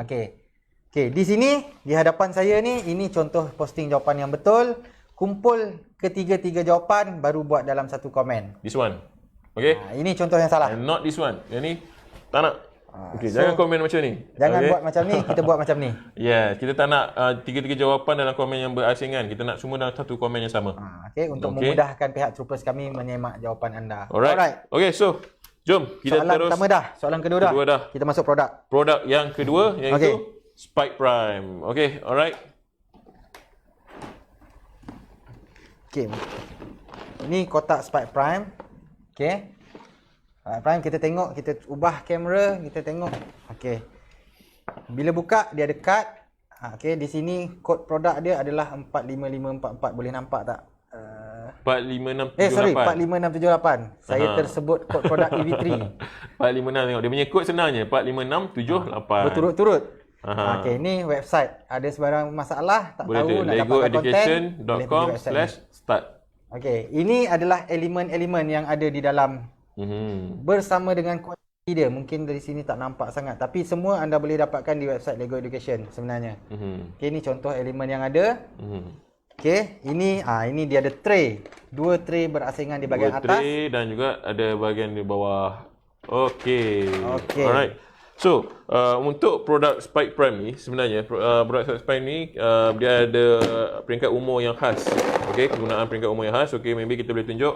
Okay, di sini, di hadapan saya ni, ini contoh posting jawapan yang betul. Kumpul ketiga-tiga jawapan, baru buat dalam satu komen. This one. Okay. Ini contoh yang salah. And not this one. Yang ni, tak nak. Okay, jangan komen macam ni. Jangan buat macam ni, kita buat macam ni. Yeah, kita tak nak tiga-tiga jawapan dalam komen yang berasingan. Kita nak semua dalam satu komen yang sama. Untuk memudahkan pihak troopers kami menyemak jawapan anda. Alright. Okay, so jom kita soalan terus. Pertama dah, soalan kedua dah. Kita masuk produk. Produk yang kedua iaitu Spike Prime. Okay, alright. Okay. Ini kotak Spike Prime. Okay. Prime kita tengok, kita ubah kamera, kita tengok. Okey. Bila buka dia ada kad. Okey, di sini kod produk dia adalah 45544. Boleh nampak tak? 45678. 45678. Saya tersebut kod produk EV3. 456 tengok. Dia punya kod senangnya 45678. Berturut-turut. Okey, ini website. Ada sebarang masalah tak boleh tahu nak dapatkan konten. legoeducation.com/start. Okey, ini adalah elemen-elemen yang ada di dalam bersama dengan kuantiti dia. Mungkin dari sini tak nampak sangat, tapi semua anda boleh dapatkan di website Lego Education sebenarnya. Okey, ini contoh elemen yang ada. Okey, ini dia ada tray. 2 tray berasingan di bahagian atas. 2 tray dan juga ada bahagian di bawah. Okey. Alright. So, untuk produk Spike Prime ni sebenarnya produk Spike Prime ni dia ada peringkat umur yang khas. Okey, kegunaan peringkat umur yang khas. Okey, maybe kita boleh tunjuk.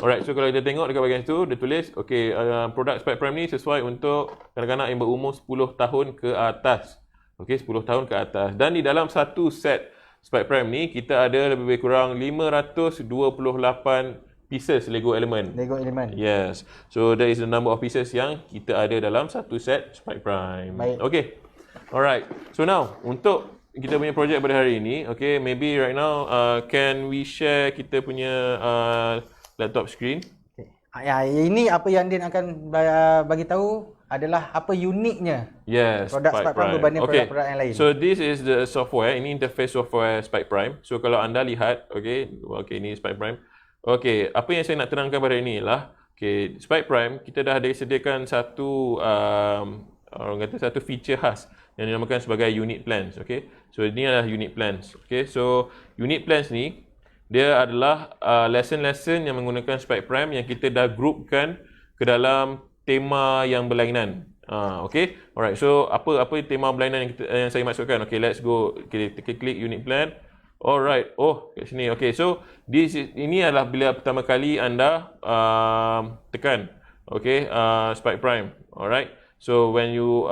Alright, so kalau kita tengok dekat bahagian tu, dia tulis okey, produk Spike Prime ni sesuai untuk kanak-kanak yang berumur 10 tahun ke atas. Okey, 10 tahun ke atas. Dan di dalam satu set Spike Prime ni kita ada lebih kurang 528 pieces Lego element. Yes. So that is the number of pieces yang kita ada dalam satu set Spike Prime. Baik. Okay. Alright. So now untuk kita punya projek pada hari ini, okay, maybe right now can we share kita punya laptop screen? Ini apa yang Din akan bagi tahu adalah apa uniknya produk Spike Prime berbanding produk-produk yang lain. So this is the software. Ini interface software Spike Prime. So kalau anda lihat, okay, ini Spike Prime. Okey, apa yang saya nak terangkan pada ini ialah Okay, Spike Prime kita dah ada sediakan satu orang kata satu feature khas yang dinamakan sebagai unit plans. Okay, so ini adalah unit plans. Okay, so unit plans ni dia adalah lesson-lesson yang menggunakan Spike Prime yang kita dah groupkan ke dalam tema yang berlainan. Okay, alright. So apa tema berlainan yang saya maksudkan? Okay, let's go. Okay, kita klik unit plan. Alright. Oh, kat sini. Okay, so ini adalah bila pertama kali anda tekan. Okay, Spike Prime. Alright. So when you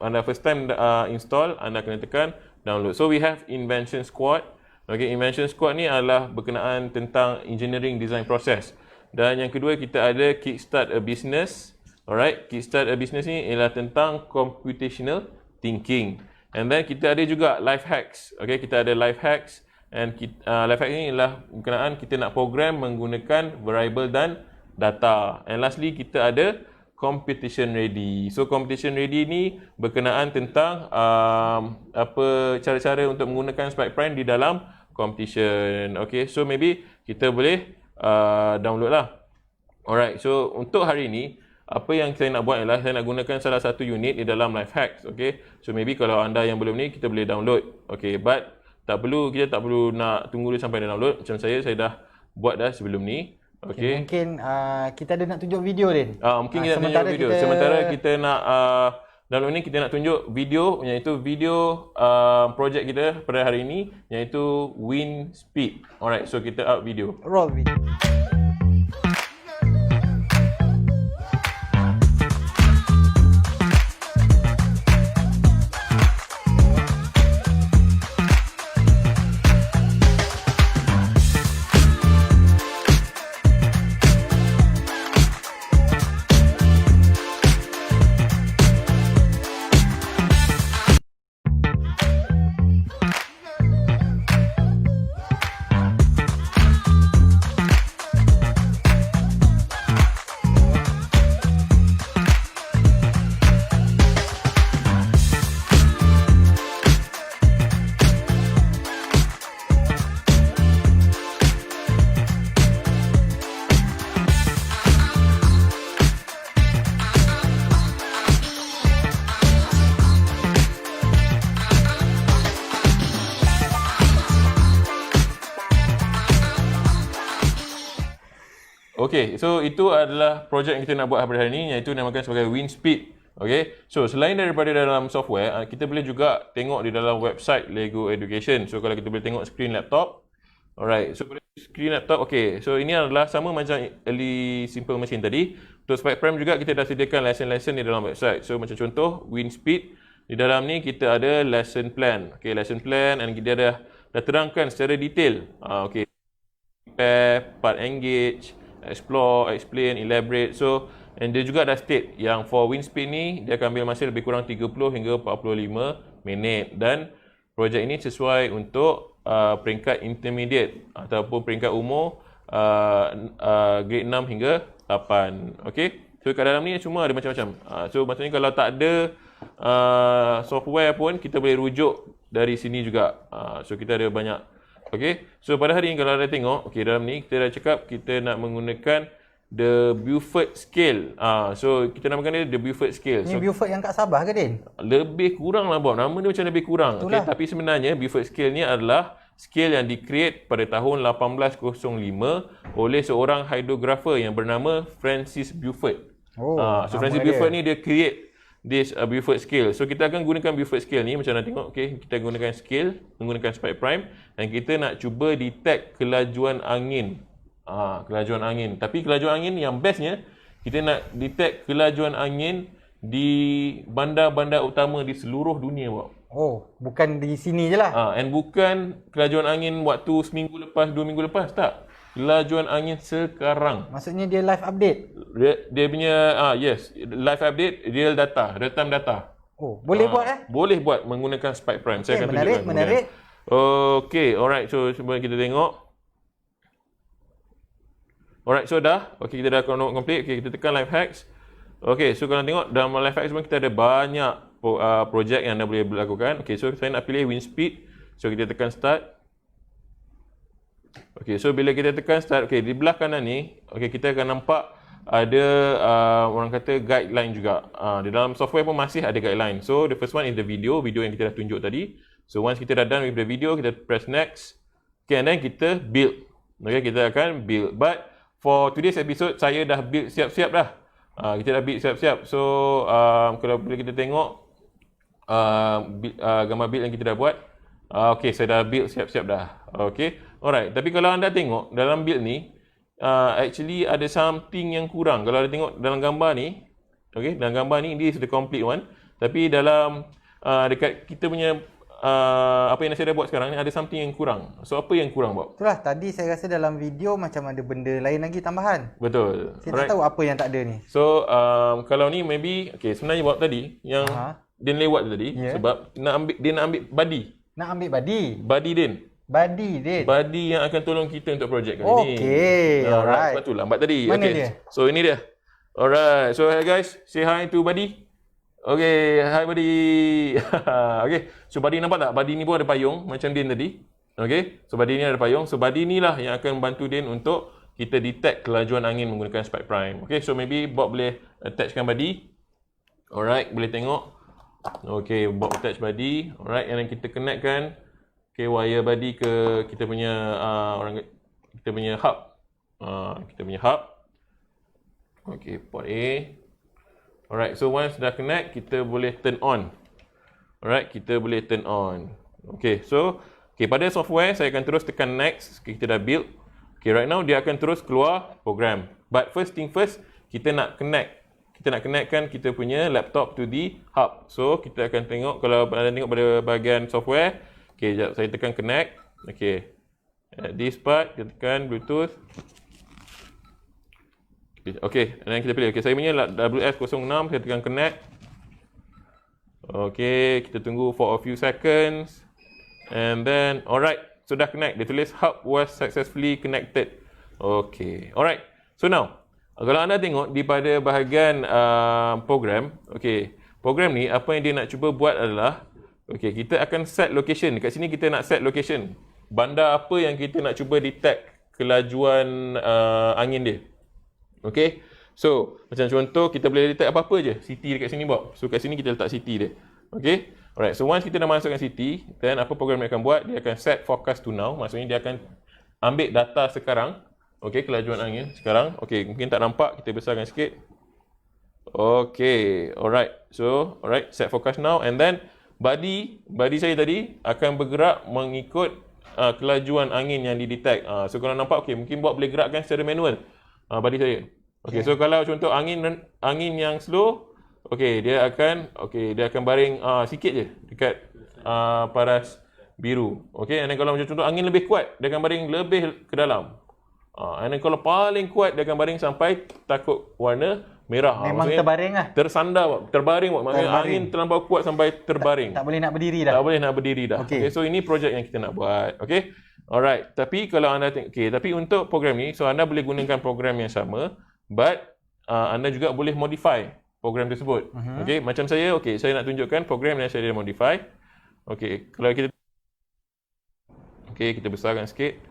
anda first time install, anda kena tekan download. So we have Invention Squad. Okay, Invention Squad ni adalah berkenaan tentang engineering design process. Dan yang kedua kita ada Kickstart a Business. Alright, Kickstart a Business ni ialah tentang computational thinking. And then kita ada juga life hacks. Okay, kita ada life hacks. And life hacks ni ialah berkenaan kita nak program menggunakan variable dan data. And lastly kita ada competition ready. So competition ready ni berkenaan tentang apa cara-cara untuk menggunakan Spike Prime di dalam competition. Okay, so maybe kita boleh download lah. Alright, so untuk hari ni apa yang saya nak buat ialah saya nak gunakan salah satu unit di dalam life hacks. Okay, so maybe kalau anda yang belum ni kita boleh download. Okay, but kita tak perlu nak tunggu dia sampai dia download. Macam saya dah buat dah sebelum ni. Okay, mungkin kita ada nak tunjuk video Din. Mungkin kita nak tunjuk video. Sementara kita nak download ni, kita nak tunjuk video, iaitu video projek kita pada hari ini, iaitu Wind Speed. Alright, so kita out video. Roll video. Okay, so itu adalah projek yang kita nak buat pada hari ini, iaitu dinamakan sebagai Wind Speed. Okay, so selain daripada dalam software, kita boleh juga tengok di dalam website Lego Education. So kalau kita boleh tengok screen laptop. Alright, so pada screen laptop, okay, so ini adalah sama macam early simple machine tadi. Untuk Spike Prime juga kita dah sediakan lesson-lesson di dalam website. So macam contoh Wind Speed, di dalam ni kita ada lesson plan. Okay, lesson plan, dan kita dah terangkan secara detail. Okay, prepare, part engage, explore, explain, elaborate. So, and dia juga dah state yang for Wind Speed ni dia akan ambil masa lebih kurang 30 hingga 45 minit, dan projek ini sesuai untuk peringkat intermediate ataupun peringkat umur grade 6 hingga 8. Okay, so kat dalam ni semua ada macam-macam. So maksudnya kalau tak ada software pun kita boleh rujuk dari sini juga. So kita ada banyak. Okay, so pada hari ini kalau anda tengok, okay, dalam ni kita dah cakap kita nak menggunakan the Beaufort scale. So kita namakan dia the Beaufort scale. Ni Beaufort yang kat Sabah ke Din? Lebih kurang lah Bob. Nama dia macam lebih kurang. Okay, tapi sebenarnya Beaufort scale ni adalah scale yang di-create pada tahun 1805 oleh seorang hydrographer yang bernama Francis Beaufort. So Francis Beaufort ni dia create this Beaufort scale. So kita akan gunakan Beaufort scale ni macam anda tengok. Okay, kita gunakan scale, menggunakan Spike Prime, dan kita nak cuba detect kelajuan angin. Kelajuan angin. Tapi kelajuan angin yang bestnya, kita nak detect kelajuan angin di bandar-bandar utama di seluruh dunia, Bob. Oh, bukan di sini je lah. And bukan kelajuan angin waktu seminggu lepas, 2 minggu lepas, tak. Kelajuan angin sekarang. Maksudnya dia live update? Dia punya, yes, live update, real data, real time data. Oh, boleh buat Boleh buat menggunakan Spike Prime. Saya akan tunjukkan. Menarik. Okay, alright, so cuba kita tengok. Alright, so dah. Okay, kita dah complete. Okay, kita tekan live hacks. Okay, so kalau tengok dalam live hacks pun kita ada banyak projek yang anda boleh lakukan. Okay, so saya nak pilih Wind Speed. So kita tekan start. Okay, so bila kita tekan start, okay, di belah kanan ni, okay, kita akan nampak ada orang kata guideline juga. Di dalam software pun masih ada guideline. So the first one is the video yang kita dah tunjuk tadi. So once kita dah done with the video, kita press next. Okay, and then kita build. Okay, kita akan build. But for today's episode, saya dah build siap-siap dah. Kita dah build siap-siap. So kalau boleh kita tengok gambar build yang kita dah buat. Okay, saya dah build siap-siap dah. Okay, alright. Tapi kalau anda tengok dalam build ni, actually ada something yang kurang. Kalau anda tengok dalam gambar ni, okay, dalam gambar ni, this is the complete one. Tapi dalam dekat kita punya apa yang saya dah buat sekarang ni, ada something yang kurang. So apa yang kurang, Bob? Itulah, tadi saya rasa dalam video macam ada benda lain lagi tambahan. Betul. Saya tak tahu apa yang tak ada ni. So kalau ni maybe, okay, sebenarnya Bob tadi yang Din lewat tadi, sebab dia nak ambil body. Nak ambil body? Body Din. Body yang akan tolong kita untuk projek kali ni. Okay, alright. Sebab tu lambat tadi. Mana okay. dia? So ini dia. Alright. So hey guys, say hi to Buddy. Okay, hi Buddy. Okay. So Buddy nampak tak? Buddy ni pun ada payung macam Din tadi. Okay. So Buddy ni ada payung. So Buddy ni lah yang akan bantu Din untuk kita detect kelajuan angin menggunakan Spike Prime. Okay. So maybe Bob boleh attachkan Buddy. Alright. Boleh tengok. Okay. Bob attach Buddy. Alright. And then kita connectkan wire body ke kita punya kita punya hub. Kita punya hub. Okay, port A. Alright, so once dah connect, kita boleh turn on. Alright, kita boleh turn on. Okay, so pada software saya akan terus tekan next. Kita dah build. Okay, right now dia akan terus keluar program. But first thing first, kita nak connect. Kita nak connectkan kita punya laptop to the hub. So kita akan tengok, kalau anda tengok pada bahagian software. Okay, sekejap saya tekan connect. Okay. At this part, kita tekan Bluetooth. Okay, dan kita pilih. Okay, saya punya WS06, saya tekan connect. Okay, kita tunggu for a few seconds. And then, alright, sudah connect. Dia tulis hub was successfully connected. Okay, alright. So now, kalau anda tengok di pada bahagian program, okay, program ni apa yang dia nak cuba buat adalah, okay, kita akan set location. Dekat sini kita nak set location. Bandar apa yang kita nak cuba detect kelajuan angin dia. Okay. So, macam contoh kita boleh detect apa-apa je. City dekat sini, Bob. So, kat sini kita letak city dia. Okay. Alright. So, once kita dah masukkan city, then apa program dia akan buat? Dia akan set forecast to now. Maksudnya dia akan ambil data sekarang. Okay, kelajuan angin sekarang. Okay, mungkin tak nampak. Kita besarkan sikit. Okay. Alright. So, alright. Set forecast now. And then, body saya tadi akan bergerak mengikut kelajuan angin yang didetect. So kalau nampak, okay, mungkin Bob boleh gerakkan secara manual body saya. Okay, so kalau contoh angin yang slow, okay, dia akan baring sikit je dekat paras biru. Okay, and then kalau macam contoh angin lebih kuat, dia akan baring lebih ke dalam. And then kalau paling kuat, dia akan baring sampai takut warna merah. Memang terbaring lah. Tersandar, terbaring. Maksudnya angin terlampau kuat sampai terbaring. Tak boleh nak berdiri dah. Tak boleh nak berdiri dah. Okay, so ini projek yang kita nak buat. Okay. Alright. Tapi kalau anda tapi untuk program ni, so anda boleh gunakan program yang sama, but anda juga boleh modify program tersebut. Okay. Macam saya, okay, saya nak tunjukkan program yang saya dah modify. Okay. Kalau kita kita besarkan sikit.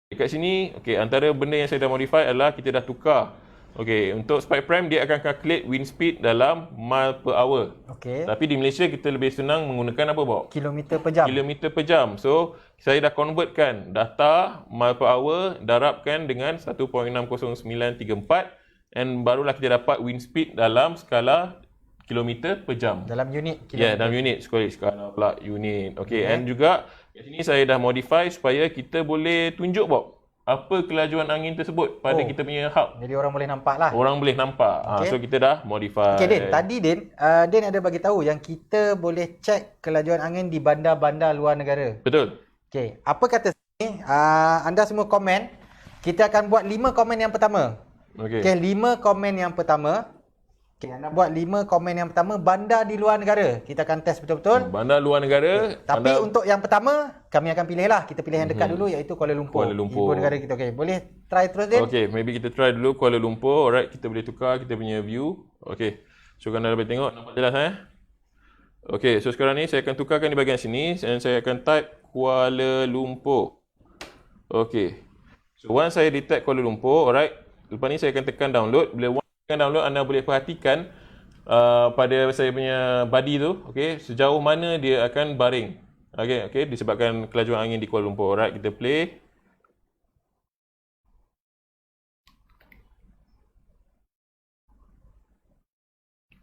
Dekat sini, okay, antara benda yang saya dah modify adalah kita dah tukar. Okay, untuk Spike Prime dia akan calculate wind speed dalam mile per hour. Okay. Tapi di Malaysia kita lebih senang menggunakan apa, Bob? Kilometer per jam. Kilometer per jam. So, saya dah convertkan data mile per hour, darabkan dengan 1.60934 and barulah kita dapat wind speed dalam skala kilometer per jam. Dalam unit kilometer. Ya, dalam unit. Skala pula unit. Okay, and juga kat sini saya dah modify supaya kita boleh tunjuk, Bob, apa kelajuan angin tersebut pada kita punya hub. Jadi orang boleh nampak lah. Orang boleh nampak. Okay. So kita dah modify. Okay, Din. Tadi Din ada bagi tahu yang kita boleh check kelajuan angin di bandar-bandar luar negara. Betul. Okay. Apa kata sini? Anda semua komen. Kita akan buat 5 komen yang pertama. Okay. Okay, 5 komen yang pertama. Okay, anda buat 5 komen yang pertama, bandar di luar negara. Kita akan test betul-betul. Bandar luar negara. Okay. Tapi untuk yang pertama, kami akan pilih lah. Kita pilih yang dekat dulu, iaitu Kuala Lumpur. Kuala Lumpur. Ibu negara kita. Okay, boleh try terus, Din? Okay, maybe kita try dulu Kuala Lumpur. Alright, kita boleh tukar kita punya view. Okay, so anda boleh tengok. Nampak jelas, Okay, so sekarang ni saya akan tukarkan di bahagian sini. Dan saya akan type Kuala Lumpur. Okay. So once saya detect Kuala Lumpur, alright. Lepas ni saya akan tekan download. Bila tekan download, anda boleh perhatikan pada saya punya body tu, okey, sejauh mana dia akan baring. Okey, disebabkan kelajuan angin di Kuala Lumpur. Alright, kita play.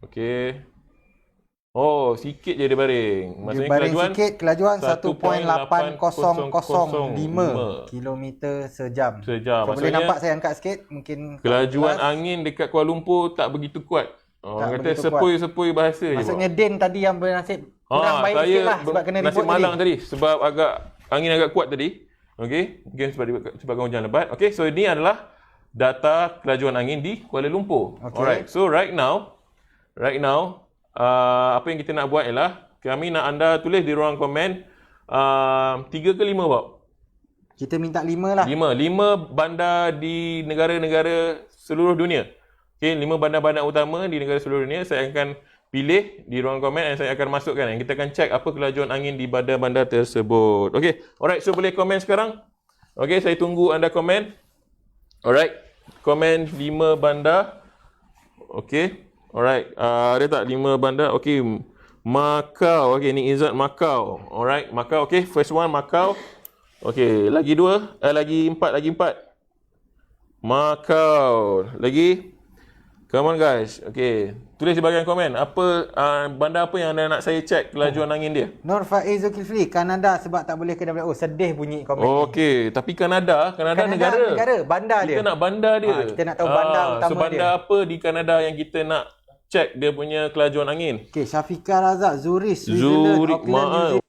Okey. Oh, sikit je dia baring. Dia Maksudnya baring kelajuan sikit, kelajuan 1.8005 km sejam. sejam. So, boleh Maksudnya nampak saya angkat sikit, mungkin kelajuan jelas. angin dekat Kuala Lumpur tak begitu kuat. Orang kata begitu sepoi-sepoi bahasa je. Maksudnya Din tadi yang bernasib kurang baik sikit lah sebab kena nasib ribut malang tadi. Sebab angin agak kuat tadi. Okey, mungkin sebabkan hujan lebat. Okey, so ini adalah data kelajuan angin di Kuala Lumpur. Okay. Alright, so right now, apa yang kita nak buat ialah kami nak anda tulis di ruang komen 3 ke 5 Bob? Kita minta 5 lah. 5 bandar di negara-negara seluruh dunia. Okey, 5 bandar-bandar utama di negara seluruh dunia saya akan pilih di ruang komen dan saya akan masukkan. Dan kita akan check apa kelajuan angin di bandar-bandar tersebut. Okey, alright, so boleh komen sekarang? Okey, saya tunggu anda komen. Alright, komen 5 bandar. Okey. Alright, ada tak 5 bandar? Okey, Macau. Okey, ni Izzat Macau. Alright, Macau. Okey, first one Macau. Okey, lagi 2, lagi 4. Macau. Lagi. Come on guys. Okey, tulis di bahagian komen apa bandar apa yang anda nak saya check kelajuan angin dia. Nur Faiz Zulkifli, Kanada sebab tak boleh ke WHO. Sedih bunyi komen ni. Okey, tapi Kanada negara. Bandar dia. Kita nak bandar dia. Kita nak tahu bandar utama so bandar dia. apa di Kanada yang kita nak check dia punya kelajuan angin? Okey, Syafiqah Razak, Zurich, Switzerland, Auckland,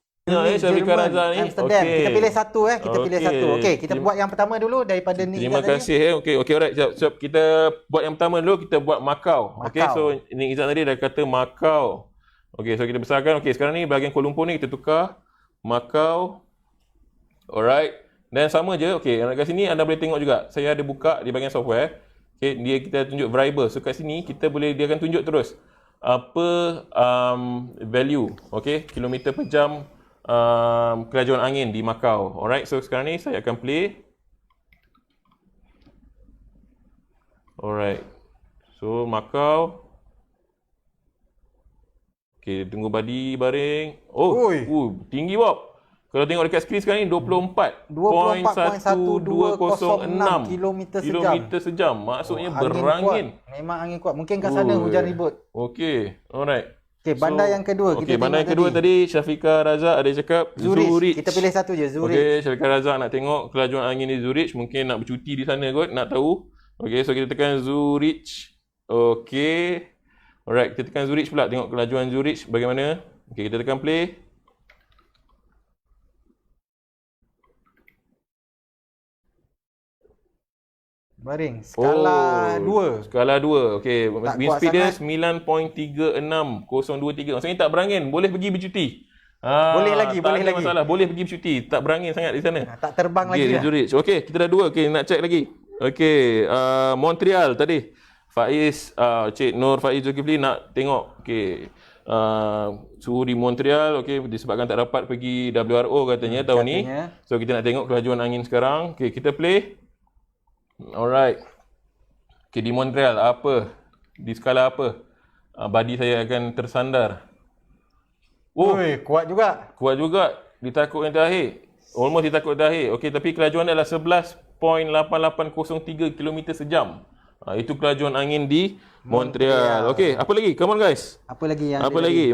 Syafiqah Razak ni. Amsterdam. Okay. Kita pilih satu pilih satu. Okey, kita buat yang pertama dulu daripada ni. Terima kasih. Okey, alright. Siap. Kita buat yang pertama dulu, kita buat Macau. Okey, so ni Izzat tadi dah kata Macau. Okey, so kita besarkan. Okey, sekarang ni bahagian Kuala Lumpur ni kita tukar Macau. Alright. Dan sama je. Okey, kat sini anda boleh tengok juga. Saya ada buka di bahagian software. Okey, kita tunjuk variable. So kat sini dia akan tunjuk terus apa value. Okey, kilometer per jam kelajuan angin di Macau. Alright, so sekarang ni saya akan play. Alright. So Macau. Okay, tunggu body baring. Tinggi Bob. Kalau tengok dekat skrin sekarang ni 24.1206 km sejam. Maksudnya berangin. Memang angin kuat. Mungkin kat sana hujan ribut. Okey, alright. Okey, bandar yang kedua. Okey, bandar yang kedua tadi Syafiqah Razak ada cakap Zurich. Kita pilih satu je, Zurich. Okey, Syafiqah Razak nak tengok kelajuan angin di Zurich, mungkin nak bercuti di sana kot, nak tahu. Okey, so kita tekan Zurich. Okey. Alright, kita tekan Zurich pula, tengok kelajuan Zurich bagaimana. Okey, kita tekan play. Baring. Skala 2. Skala 2. Okey, wind speed dia 9.36023. Maksudnya tak berangin, boleh pergi bercuti. Boleh lagi. Masalah, boleh pergi bercuti. Tak berangin sangat di sana. Tak terbang lagi lah. Zurich. Okey, kita dah 2. Okey, nak check lagi. Okey, Montreal tadi. Faiz, Cik Nur Faiz Zulkifli nak tengok. Okey. Suhu di Montreal, okey, disebabkan tak dapat pergi WRO katanya tahun ni. So kita nak tengok kelajuan angin sekarang. Okey, kita play. Alright. Okay, di Montreal apa? Di skala apa? Body saya akan tersandar. Kuat juga. Kuat juga. Ditakut yang terakhir. Almost ditakut terakhir. Okey, tapi kelajuan adalah 11.8803 km sejam. Itu kelajuan angin di Montreal. Okey, apa lagi? Come on guys. Apa lagi yang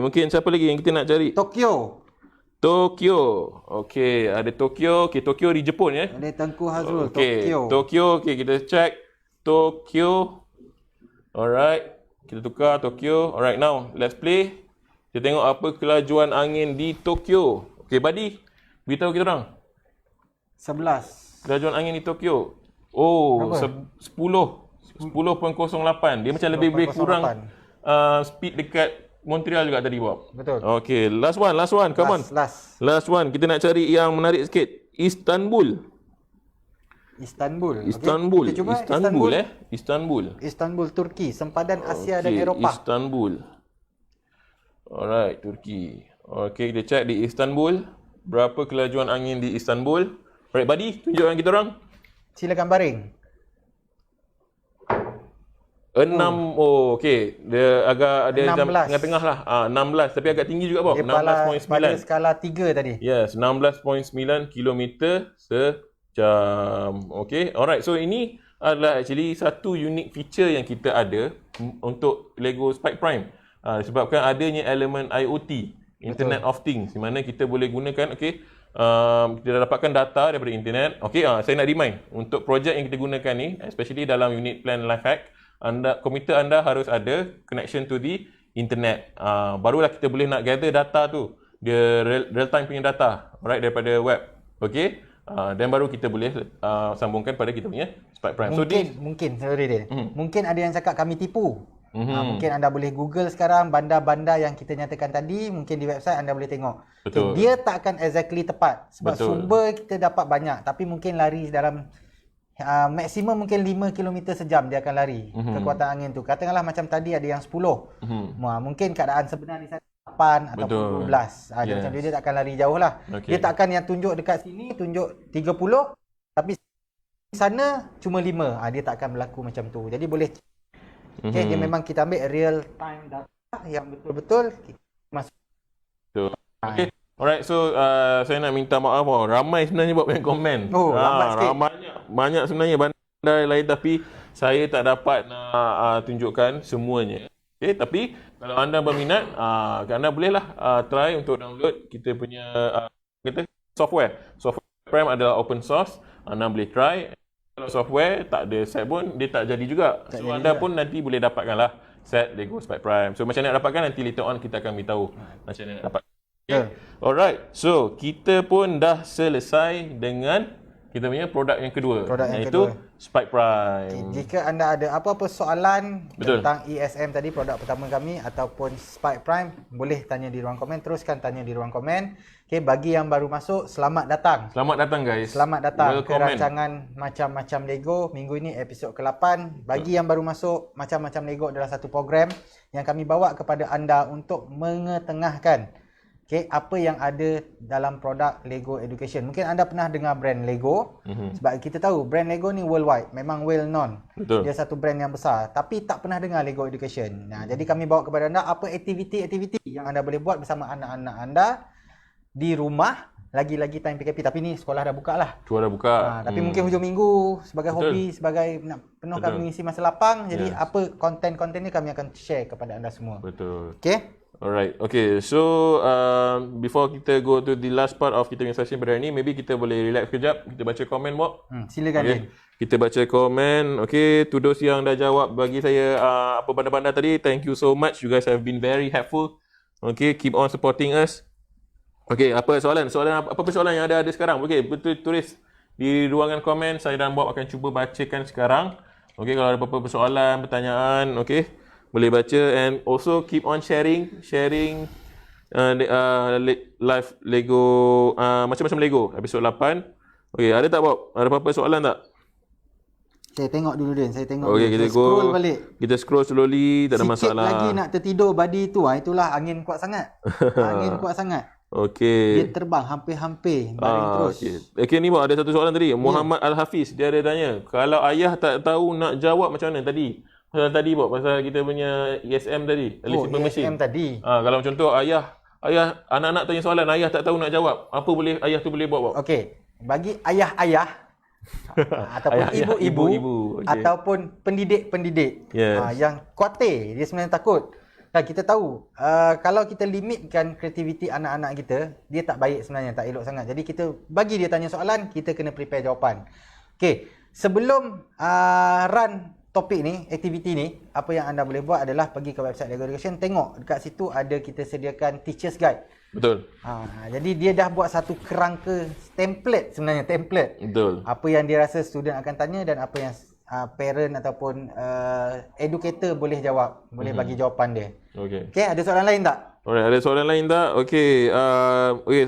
Mungkin siapa lagi yang kita nak cari? Tokyo. Okey, ada Tokyo. Okey, Tokyo di Jepun ya. Ada Tengku Hazrul, Tokyo. Okey, kita check Tokyo. Alright. Kita tukar Tokyo. Alright, now let's play. Kita tengok apa kelajuan angin di Tokyo. Okey, buddy. Beritahu kita orang. 11. Kelajuan angin di Tokyo. Oh, 10.08. Dia macam lebih kurang speed dekat Montreal juga tadi, Bob. Betul. Okey, last one. Come on. Last one. Kita nak cari yang menarik sikit. Istanbul. Okay. Kita cuba Istanbul, Turki. Sempadan Asia dan Eropah. Istanbul. Alright, Turki. Okey, kita check di Istanbul. Berapa kelajuan angin di Istanbul? Alright, buddy. Tunjukkan kita orang. Silakan baring. Oh, okey. Dia agak dia jam 16. tengah-tengah lah. 16 tapi agak tinggi juga Bob. Dia pada 16.9. skala 3 tadi. Yes, 16.9 km sejam. Okey. Alright. So ini adalah actually satu unique feature yang kita ada untuk Lego Spike Prime. Disebabkan adanya elemen IoT, Internet of Things, di mana kita boleh gunakan kita dah dapatkan data daripada internet. Okey, saya nak remind untuk projek yang kita gunakan ni, especially dalam unit plan Lifehack, komputer anda harus ada connection to the internet. Barulah kita boleh nak gather data tu, dia real time punya data, alright, daripada web. Okey, dan baru kita boleh sambungkan pada kita punya Spike Prime. Mungkin ada yang cakap kami tipu. Mungkin anda boleh Google sekarang bandar-bandar yang kita nyatakan tadi, mungkin di website anda boleh tengok. Betul. Dia tak akan exactly tepat sebab Betul. sumber kita dapat banyak, tapi mungkin lari dalam maksimum mungkin 5 km sejam dia akan lari. Kekuatan angin tu. Katakanlah macam tadi ada yang 10. Mungkin keadaan sebenar di sana 8 ataupun 12. Dia macam dia tak akan lari jauh lah. Dia takkan yang tunjuk dekat sini tunjuk 30 tapi di sana cuma 5. Dia tak akan berlaku macam tu. Jadi boleh dia memang kita ambil real time data yang betul-betul masuk. Okay. Alright, so saya nak minta maaf ramai sebenarnya buat yang komen. Lambat sikit. Banyak sebenarnya bandar lain tapi saya tak dapat nak tunjukkan semuanya. Okay, tapi kalau anda berminat, anda bolehlah try untuk download kita punya software. Software Prime adalah open source, anda boleh try. Kalau software tak ada set pun dia tak jadi juga. So anda pun nanti boleh dapatkanlah set Lego Spike Prime. So macam mana nak dapatkan nanti later on kita akan beritahu macam mana nak dapat. Okay. Alright. So kita pun dah selesai dengan kita punya produk yang kedua, iaitu Spike Prime. Jika anda ada apa-apa soalan tentang ESM tadi, produk pertama kami, ataupun Spike Prime, boleh tanya di ruang komen. Teruskan tanya di ruang komen. Okay, bagi yang baru masuk, selamat datang. Selamat datang guys. Selamat datang ke rancangan Macam-Macam Lego. Minggu ini episod ke-8. Bagi yang baru masuk, Macam-Macam Lego adalah satu program yang kami bawa kepada anda untuk mengetengahkan apa yang ada dalam produk Lego Education. Mungkin anda pernah dengar brand Lego. Sebab kita tahu brand Lego ni worldwide, memang well known. Betul. Dia satu brand yang besar, tapi tak pernah dengar Lego Education. Jadi kami bawa kepada anda apa aktiviti-aktiviti yang anda boleh buat bersama anak-anak anda di rumah. Lagi-lagi time PKP, tapi ni sekolah dah buka lah. Sekolah dah buka. Tapi mungkin hujung minggu sebagai hobi, sebagai nak penuhkan mengisi masa lapang. Jadi apa konten-konten ni kami akan share kepada anda semua. Betul. Okay? Alright, okay. So, before kita go to the last part of kita punya session pada hari ni, maybe kita boleh relax kejap. Kita baca komen, Bob. Silakan, okay. Kita baca komen. Okay, to those yang dah jawab bagi saya apa bandar-bandar tadi, thank you so much. You guys have been very helpful. Okay, keep on supporting us. Okay, apa soalan? Apa soalan yang ada sekarang? Okay, betul tulis di ruangan komen. Saya dan Bob akan cuba bacakan sekarang. Okay, kalau ada apa-apa soalan, pertanyaan, okay, boleh baca. And also keep on sharing live Lego macam-macam Lego episod 8. Okay, ada tak Bob? Ada apa-apa soalan tak? Saya tengok dulu Din, saya tengok okay, dulu. Kita scroll balik. Kita scroll slowly, tak ada masalah. Sikit lagi nak tertidur badi tu. Itulah angin kuat sangat. Angin kuat sangat. Okey. Dia terbang hampir-hampir baring terus. Okey ni Bob, ada satu soalan tadi. Muhammad Al-Hafiz, dia ada tanya, kalau ayah tak tahu nak jawab macam mana tadi? Pasal tadi Bob, pasal kita punya ESM tadi, early simple machine. ESM tadi. Kalau contoh ayah anak-anak tanya soalan, ayah tak tahu nak jawab. Apa boleh ayah tu boleh buat Bob? Okey. Bagi ayah-ayah ataupun ibu-ibu ataupun pendidik-pendidik yang kuatir, dia sebenarnya takut. Kita tahu kalau kita limitkan kreativiti anak-anak kita, dia tak baik sebenarnya, tak elok sangat. Jadi kita bagi dia tanya soalan, kita kena prepare jawapan. Okey, sebelum run topik ni, aktiviti ni, apa yang anda boleh buat adalah pergi ke website Lego Education, tengok dekat situ ada kita sediakan teacher's guide. Betul. Jadi dia dah buat satu kerangka template sebenarnya, template. Betul. Apa yang dia rasa student akan tanya dan apa yang parent ataupun educator boleh jawab, boleh bagi jawapan dia. Okey. Okey, ada soalan lain tak? Alright, ada soalan lain tak? Okey,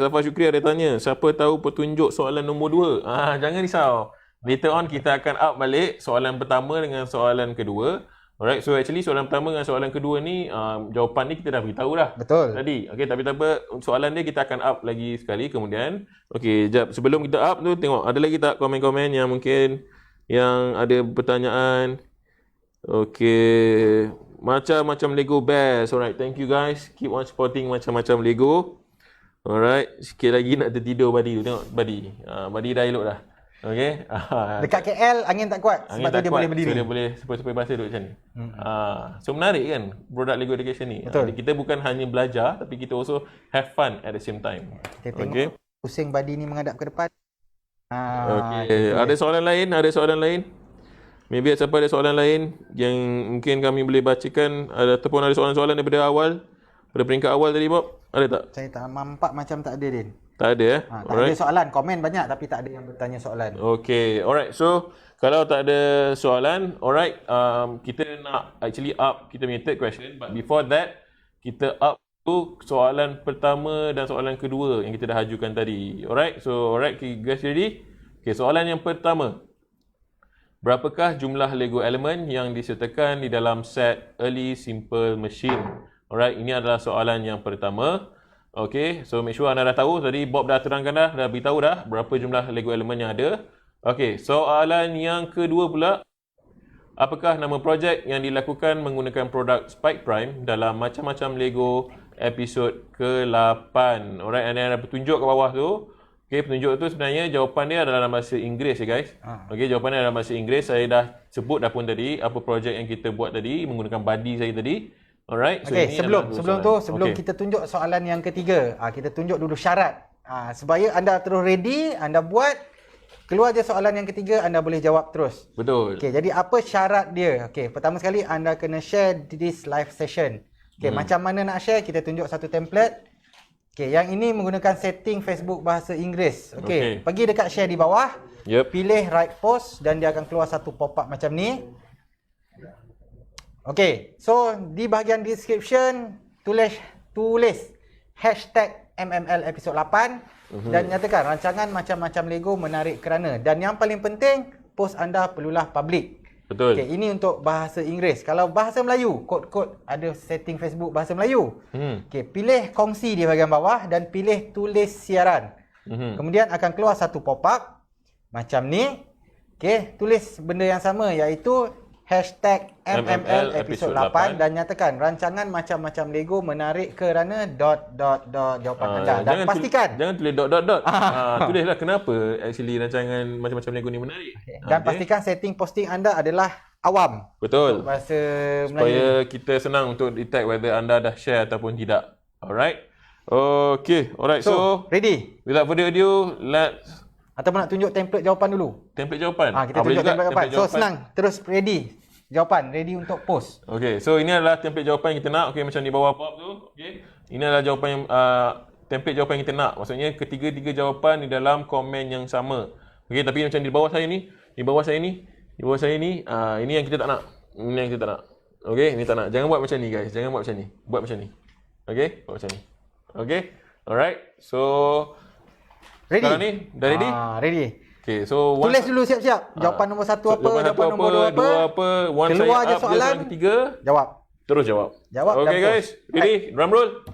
Safa Syukri ada tanya, siapa tahu petunjuk soalan nombor 2? Jangan risau. Later on kita akan up balik soalan pertama dengan soalan kedua. Alright, so actually soalan pertama dengan soalan kedua ni jawapan ni kita dah beritahu dah. Betul. Tadi. Okey, tapi tak apa, soalan dia kita akan up lagi sekali kemudian. Okey, jap, sebelum kita up tu tengok ada lagi tak komen-komen yang mungkin yang ada pertanyaan. Okay. Macam-macam Lego best. Alright, thank you guys. Keep on supporting macam-macam Lego. Alright, sikit lagi nak tertidur Badi tu. Tengok Badi. Badi dah elok dah. Okay. Dekat KL angin tak kuat sebab tu dia boleh berdiri. So dia boleh sepoi-sepoi basah duduk macam ni. So menarik kan produk Lego Education ni. Betul. Kita bukan hanya belajar tapi kita also have fun at the same time. Kita tengok pusing Badi ni menghadap ke depan. Okay. Ada soalan lain? Ada soalan lain? Maybe siapa ada soalan lain yang mungkin kami boleh bacakan ataupun ada soalan-soalan daripada awal, pada peringkat awal tadi Bob? Ada tak? Saya tak nampak macam tak ada Din. Tak ada Tak ada soalan, komen banyak tapi tak ada yang bertanya soalan. Okay, alright. So kalau tak ada soalan, alright, kita nak actually up kita punya third question, but before that kita up tu soalan pertama dan soalan kedua yang kita dah ajukan tadi. Alright, so alright, guys ready? Okay, soalan yang pertama. Berapakah jumlah Lego element yang disertakan di dalam set Early Simple Machine? Alright, ini adalah soalan yang pertama. Okay, so make sure anda dah tahu. Tadi Bob dah terangkan dah beritahu dah berapa jumlah Lego element yang ada. Okay, soalan yang kedua pula. Apakah nama projek yang dilakukan menggunakan produk Spike Prime dalam macam-macam Lego episod ke-8? Alright, anda ada petunjuk ke bawah tu. Okay, petunjuk tu sebenarnya jawapan dia adalah dalam bahasa Inggeris ya guys. Okay, jawapan dia dalam bahasa Inggeris. Saya dah sebut dah pun tadi apa projek yang kita buat tadi menggunakan buddy saya tadi. Alright. So okay, sebelum kita tunjuk soalan yang ketiga, kita tunjuk dulu syarat. Supaya anda terus ready, anda buat, keluar je soalan yang ketiga, anda boleh jawab terus. Betul. Okay, jadi apa syarat dia? Okay, pertama sekali anda kena share this live session. Okay, macam mana nak share? Kita tunjuk satu template. Okay, yang ini menggunakan setting Facebook bahasa Inggeris. Okay, pergi dekat share di bawah. Pilih right post dan dia akan keluar satu pop-up macam ni. Okay, so di bahagian description tulis hashtag MML episod 8 dan nyatakan rancangan macam-macam Lego menarik kerana. Dan yang paling penting, post anda perlulah public. Betul. Okay, ini untuk bahasa Inggeris. Kalau bahasa Melayu, kod-kod ada setting Facebook bahasa Melayu. Okay, pilih kongsi di bahagian bawah dan pilih tulis siaran. Kemudian akan keluar satu pop-up macam ni. Okay, tulis benda yang sama iaitu hashtag MML episod 8 dan nyatakan rancangan macam-macam Lego menarik kerana ... jawapan anda. Dan pastikan jangan tulis ... tulislah kenapa actually rancangan macam-macam Lego ni menarik. Dan pastikan setting posting anda adalah awam. Betul. Bahasa Melayu. Supaya kita senang untuk detect whether anda dah share ataupun tidak. Alright. Okay. Alright. So ready? Without further ado, let's ataupun nak tunjuk template jawapan dulu? Template jawapan? Kita tunjuk template jawapan. So senang. Terus ready. Jawapan. Ready untuk post. Okay. So ini adalah template jawapan yang kita nak. Okay. Macam di bawah pop tu. Okay. Ini adalah jawapan yang, template jawapan yang kita nak. Maksudnya ketiga-tiga jawapan di dalam komen yang sama. Okay. Tapi macam di bawah saya ni. Di bawah saya ni. Ini yang kita tak nak. Ini yang kita tak nak. Okay. Ini tak nak. Jangan buat macam ni guys. Jangan buat macam ni. Buat macam ni. Okay. Buat macam ni. Okay. Alright. So ready? Sekarang ni dah ready? Ready. Okay, so tulis dulu siap-siap. Jawapan nombor satu apa, jawapan nombor dua apa. Keluar je soalan, ketiga, jawab. Terus jawab. Okay guys, ready? Drum roll.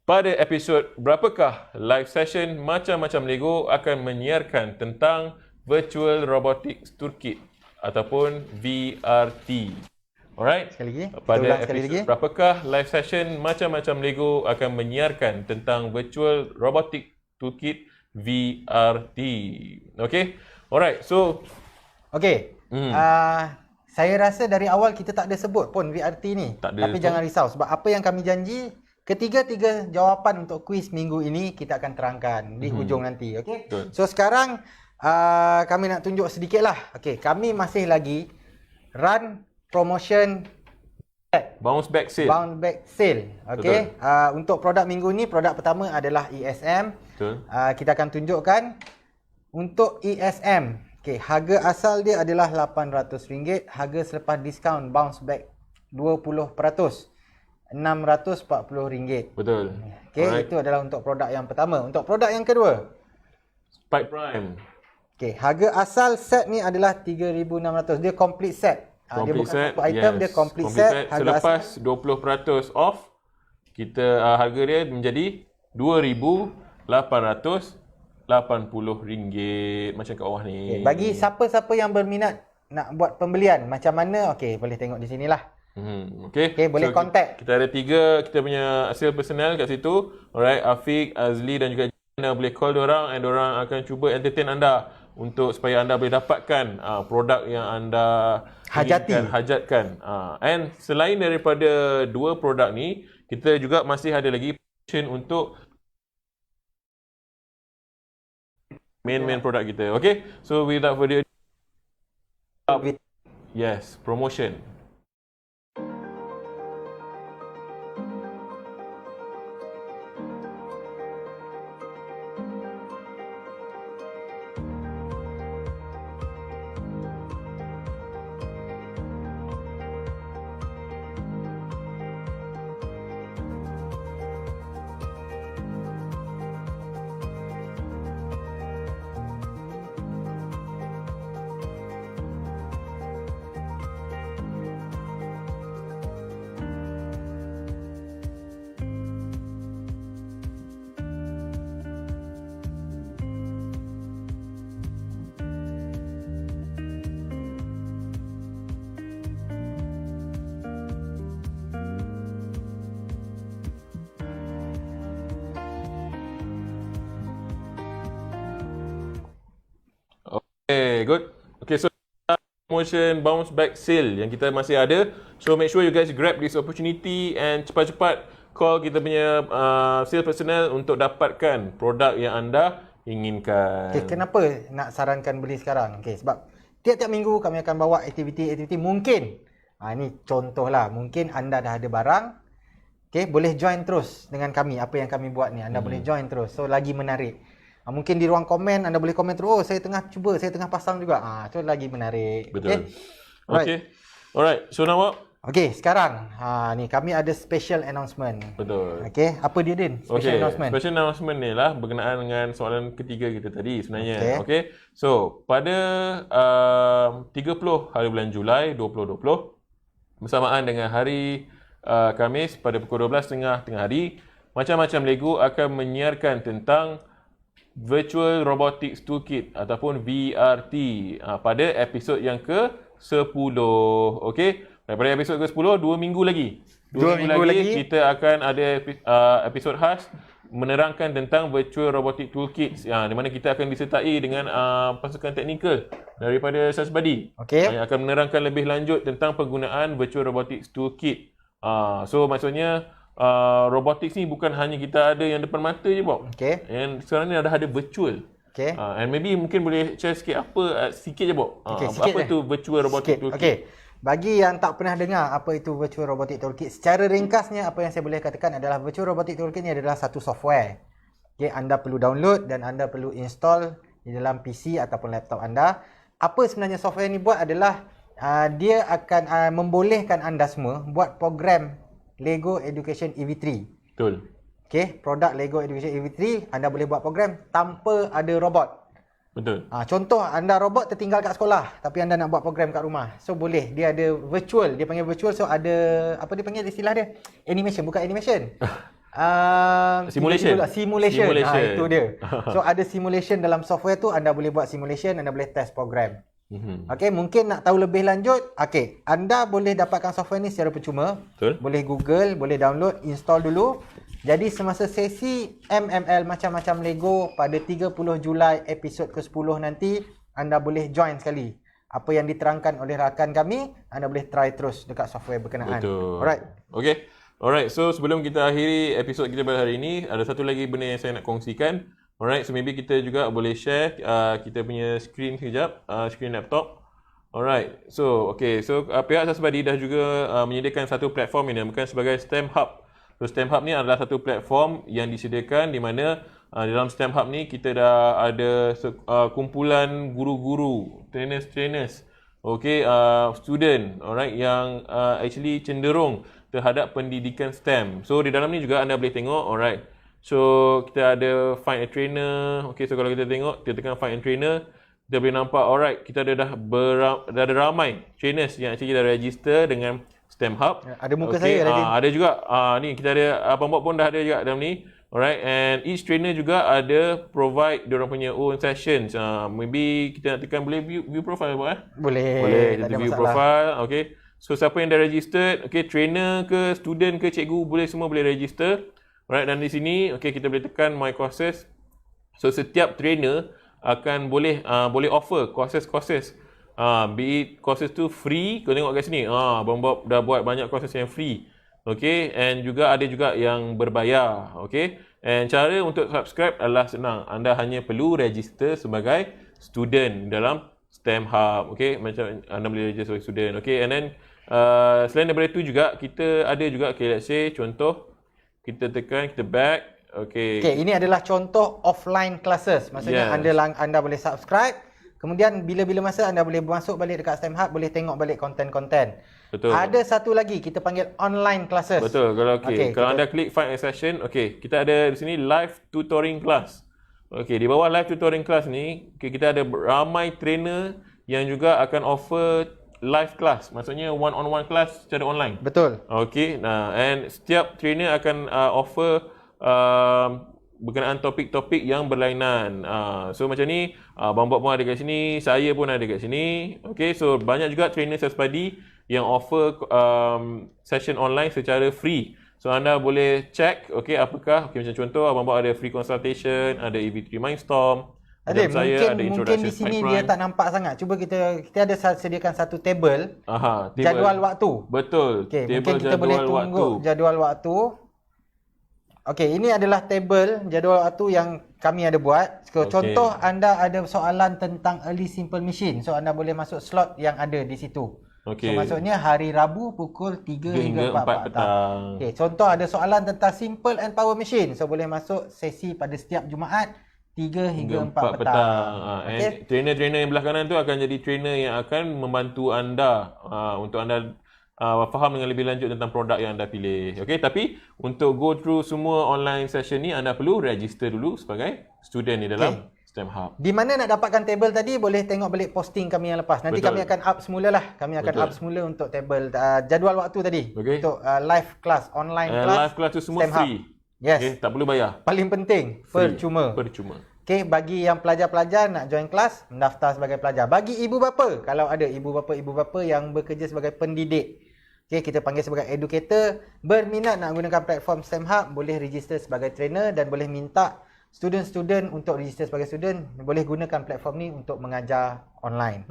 Pada episod berapakah live session macam-macam Lego akan menyiarkan tentang Virtual Robotics Toolkit ataupun VRT? Alright. Sekali lagi. Pada episod berapakah live session macam-macam Lego akan menyiarkan tentang Virtual Robotic Toolkit VRT. Okay. Alright. So okay. Saya rasa dari awal kita tak ada sebut pun VRT ni. Tapi jangan risau sebab apa yang kami janji, ketiga-tiga jawapan untuk kuis minggu ini kita akan terangkan di hujung nanti. Okay. So sekarang kami nak tunjuk sedikit lah. Okay. Kami masih lagi run promotion bounce back sale. Okay. Untuk produk minggu ni, produk pertama adalah ESM. Kita akan tunjukkan untuk ESM. Okay, harga asal dia adalah RM800. Harga selepas diskaun bounce back 20%, RM640. Betul. Okay, itu adalah untuk produk yang pertama. Untuk produk yang kedua, Spike Prime. Okay, harga asal set ni adalah RM3,600. Dia complete set. Dia bukan satu item, dia complete set. Selepas 20% off, kita harga dia menjadi RM2,800. RM80 macam kat bawah ni. Okay. Bagi siapa-siapa yang berminat nak buat pembelian macam mana, okey, boleh tengok di sinilah. Okay, boleh contact. Kita ada 3 kita punya sales personnel kat situ. Alright, Afiq, Azli dan juga Jana, boleh call diorang and diorang akan cuba entertain anda untuk supaya anda boleh dapatkan produk yang anda hajatkan. And selain daripada 2 produk ni, kita juga masih ada lagi promotion untuk main produk kita. Okay, so without further ado, yes, promotion. Okay, good. Okay, so promotion bounce back sale yang kita masih ada. So make sure you guys grab this opportunity and cepat-cepat call kita punya sales personnel untuk dapatkan produk yang anda inginkan. Okay, kenapa nak sarankan beli sekarang? Okay, sebab tiap-tiap minggu kami akan bawa aktiviti-aktiviti mungkin. Ini contohlah, mungkin anda dah ada barang. Okay, boleh join terus dengan kami. Apa yang kami buat ni, anda boleh join terus. So, lagi menarik. Mungkin di ruang komen, anda boleh komen terus. Oh, saya tengah cuba, saya tengah pasang juga. So, lagi menarik. Betul. Okay. Alright. So, now what? Okay, sekarang ni kami ada special announcement. Betul. Okay, apa dia Din? Special announcement. Special announcement ni lah berkenaan dengan soalan ketiga kita tadi sebenarnya. Okay. So, pada 30 hari bulan Julai 2020, bersamaan dengan hari Khamis pada pukul 12.30 tengah hari, Macam-Macam Lego akan menyiarkan tentang Virtual Robotics Toolkit ataupun VRT pada episod yang ke-10. Okey, daripada episod ke-10, 2 minggu lagi. 2 minggu lagi kita akan ada episod khas menerangkan tentang Virtual Robotic Toolkit di mana kita akan disertai dengan pasukan teknikal daripada Sasbadi yang akan menerangkan lebih lanjut tentang penggunaan Virtual Robotics Toolkit. So maksudnya robotics ni bukan hanya kita ada yang depan mata je, Bob. And sekarang ni dah ada virtual. And maybe mungkin boleh share sikit sikit je, Bob. Apa tu Virtual Robotic Toolkit? Bagi yang tak pernah dengar apa itu Virtual Robotic Toolkit, secara ringkasnya apa yang saya boleh katakan adalah Virtual Robotic Toolkit ni adalah satu software. Anda perlu download dan anda perlu install di dalam PC ataupun laptop anda. Apa sebenarnya software ni buat adalah dia akan membolehkan anda semua buat program Lego Education EV3. Betul. Produk Lego Education EV3 anda boleh buat program tanpa ada robot. Betul. Contoh anda robot tertinggal kat sekolah tapi anda nak buat program kat rumah. So boleh, dia ada virtual, dia panggil virtual, so ada apa dia panggil istilah dia? Animation, bukan animation. Simulation. Itu dia. So ada simulation dalam software tu, anda boleh buat simulation, anda boleh test program. Mungkin nak tahu lebih lanjut, anda boleh dapatkan software ni secara percuma. Betul. Boleh Google, boleh download, install dulu. Jadi semasa sesi MML Macam-Macam Lego pada 30 Julai episod ke-10 nanti, anda boleh join sekali. Apa yang diterangkan oleh rakan kami, anda boleh try terus dekat software berkenaan. Betul. Alright. Okay. Alright, so sebelum kita akhiri episod kita pada hari ini, ada satu lagi benda yang saya nak kongsikan. Alright, so maybe kita juga boleh share kita punya screen sekejap, screen laptop. Alright, so pihak Sasbadi dah juga menyediakan satu platform yang dinamakan sebagai STEM Hub. So STEM Hub ni adalah satu platform yang disediakan di mana dalam STEM Hub ni kita dah ada kumpulan guru-guru, trainers, student, alright, yang actually cenderung terhadap pendidikan STEM. So di dalam ni juga anda boleh tengok, alright. So kita ada find a trainer. So kalau kita tengok, kita tekan find a trainer, kita boleh nampak, alright, kita dah ada ramai trainers yang actually dah register dengan STEM Hub. Ada muka saya lagi. Ada juga ni kita ada abang-abang pun dah ada juga dalam ni. Alright, and each trainer juga ada provide diorang punya own sessions. Maybe kita nak tekan boleh view profile apa? Boleh, tak ada view masalah. profile. Okay. So siapa yang dah registered, okay, trainer ke, student ke, cikgu, semua boleh register. Alright, dan di sini, okay, kita boleh tekan my courses. So setiap trainer akan boleh offer courses. Be it courses tu free, kau tengok kat sini. Bob dah buat banyak courses yang free. Okay, and juga ada juga yang berbayar. Okay, and cara untuk subscribe adalah senang. Anda hanya perlu register sebagai student dalam STEM Hub. Okay, macam anda boleh register sebagai student. Okay, and then selain daripada itu juga kita ada juga, okay, let's say contoh kita tekan, kita back. Okay, ini adalah contoh offline classes. Maksudnya anda boleh subscribe. Kemudian bila-bila masa anda boleh masuk balik dekat STEM Hub, boleh tengok balik konten-konten. Betul. Ada satu lagi kita panggil online classes. Betul. Kalau anda klik find a session, kita ada di sini live tutoring class. Di bawah live tutoring class ni, kita ada ramai trainer yang juga akan offer live class. Maksudnya one on one class secara online. Betul. And setiap trainer akan offer berkenaan topik-topik yang berlainan. So macam ni, Bang Bob pun ada kat sini, saya pun ada kat sini. So banyak juga trainer self-study yang offer session online secara free. So anda boleh check, apakah, macam contoh Abang Bob ada free consultation, ada EV3 Mindstorm. Mungkin di sini dia tak nampak sangat. Cuba kita ada sediakan satu table, jadual waktu. Betul. Mungkin kita boleh tunggu jadual waktu. Ini adalah table jadual waktu yang kami ada buat. Contoh anda ada soalan tentang early simple machine. So anda boleh masuk slot yang ada di situ. So maksudnya hari Rabu pukul 3 hingga 4 petang. Contoh ada soalan tentang simple and power machine. So boleh masuk sesi pada setiap Jumaat 3 hingga 4 petang. Trainer-trainer yang belah kanan tu akan jadi trainer yang akan membantu anda untuk anda faham dengan lebih lanjut tentang produk yang anda pilih. Tapi untuk go through semua online session ni, anda perlu register dulu sebagai student di dalam STEM Hub. Di mana nak dapatkan table tadi, boleh tengok balik posting kami yang lepas. Nanti kami akan up semula lah. Kami akan up semula untuk table jadual waktu tadi. Untuk live class, online class. Live class tu semua free. Yes. Tak perlu bayar. Paling penting, percuma. Bagi yang pelajar-pelajar nak join kelas, mendaftar sebagai pelajar. Bagi ibu bapa, kalau ada ibu bapa yang bekerja sebagai pendidik, kita panggil sebagai educator, berminat nak gunakan platform STEM Hub, boleh register sebagai trainer dan boleh minta student-student untuk register sebagai student, boleh gunakan platform ni untuk mengajar online.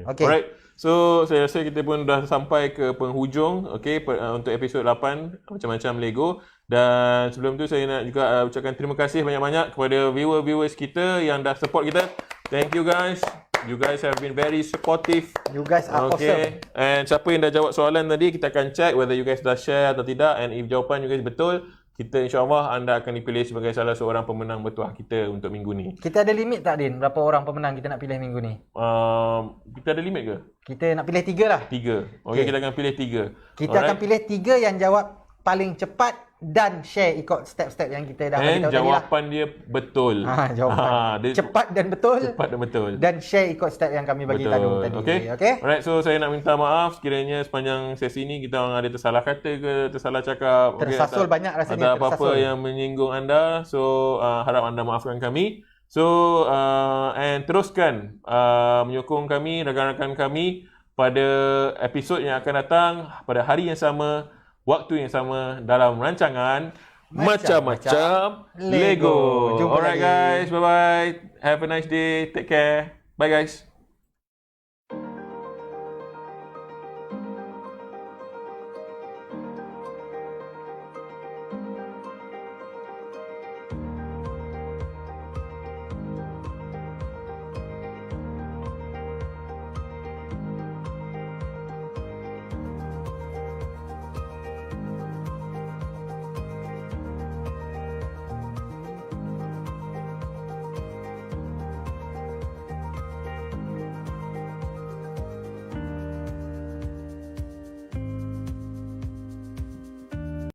Alright. So saya rasa kita pun dah sampai ke penghujung untuk episod 8 macam-macam Lego. Dan sebelum tu saya nak juga ucapkan terima kasih banyak-banyak kepada viewers kita yang dah support kita. Thank you guys. You guys have been very supportive. You guys are awesome. And siapa yang dah jawab soalan tadi, kita akan check whether you guys dah share atau tidak. And if jawapan you guys betul, kita insyaAllah anda akan dipilih sebagai salah seorang pemenang bertuah kita untuk minggu ni. Kita ada limit tak, Din? Berapa orang pemenang kita nak pilih minggu ni? Kita ada limit ke? Kita nak pilih 3 lah. 3. Kita akan pilih 3. Kita akan pilih 3 yang jawab paling cepat dan share ikut step-step yang kita dah bagi tahu tadi lah. Jawapan dia betul. Jawapan. Cepat dan betul. Dan share ikut step yang kami bagi tahu tadi. Alright, so saya nak minta maaf sekiranya sepanjang sesi ni kita orang ada tersalah kata ke, tersalah cakap. Tersasul banyak rasanya. Ada apa-apa yang menyinggung anda. So harap anda maafkan kami. So and teruskan menyokong kami, rakan-rakan kami pada episod yang akan datang pada hari yang sama, waktu yang sama dalam rancangan Macam-Macam Lego. Jumpa Alright lagi. guys, bye-bye. Have a nice day. Take care. Bye guys.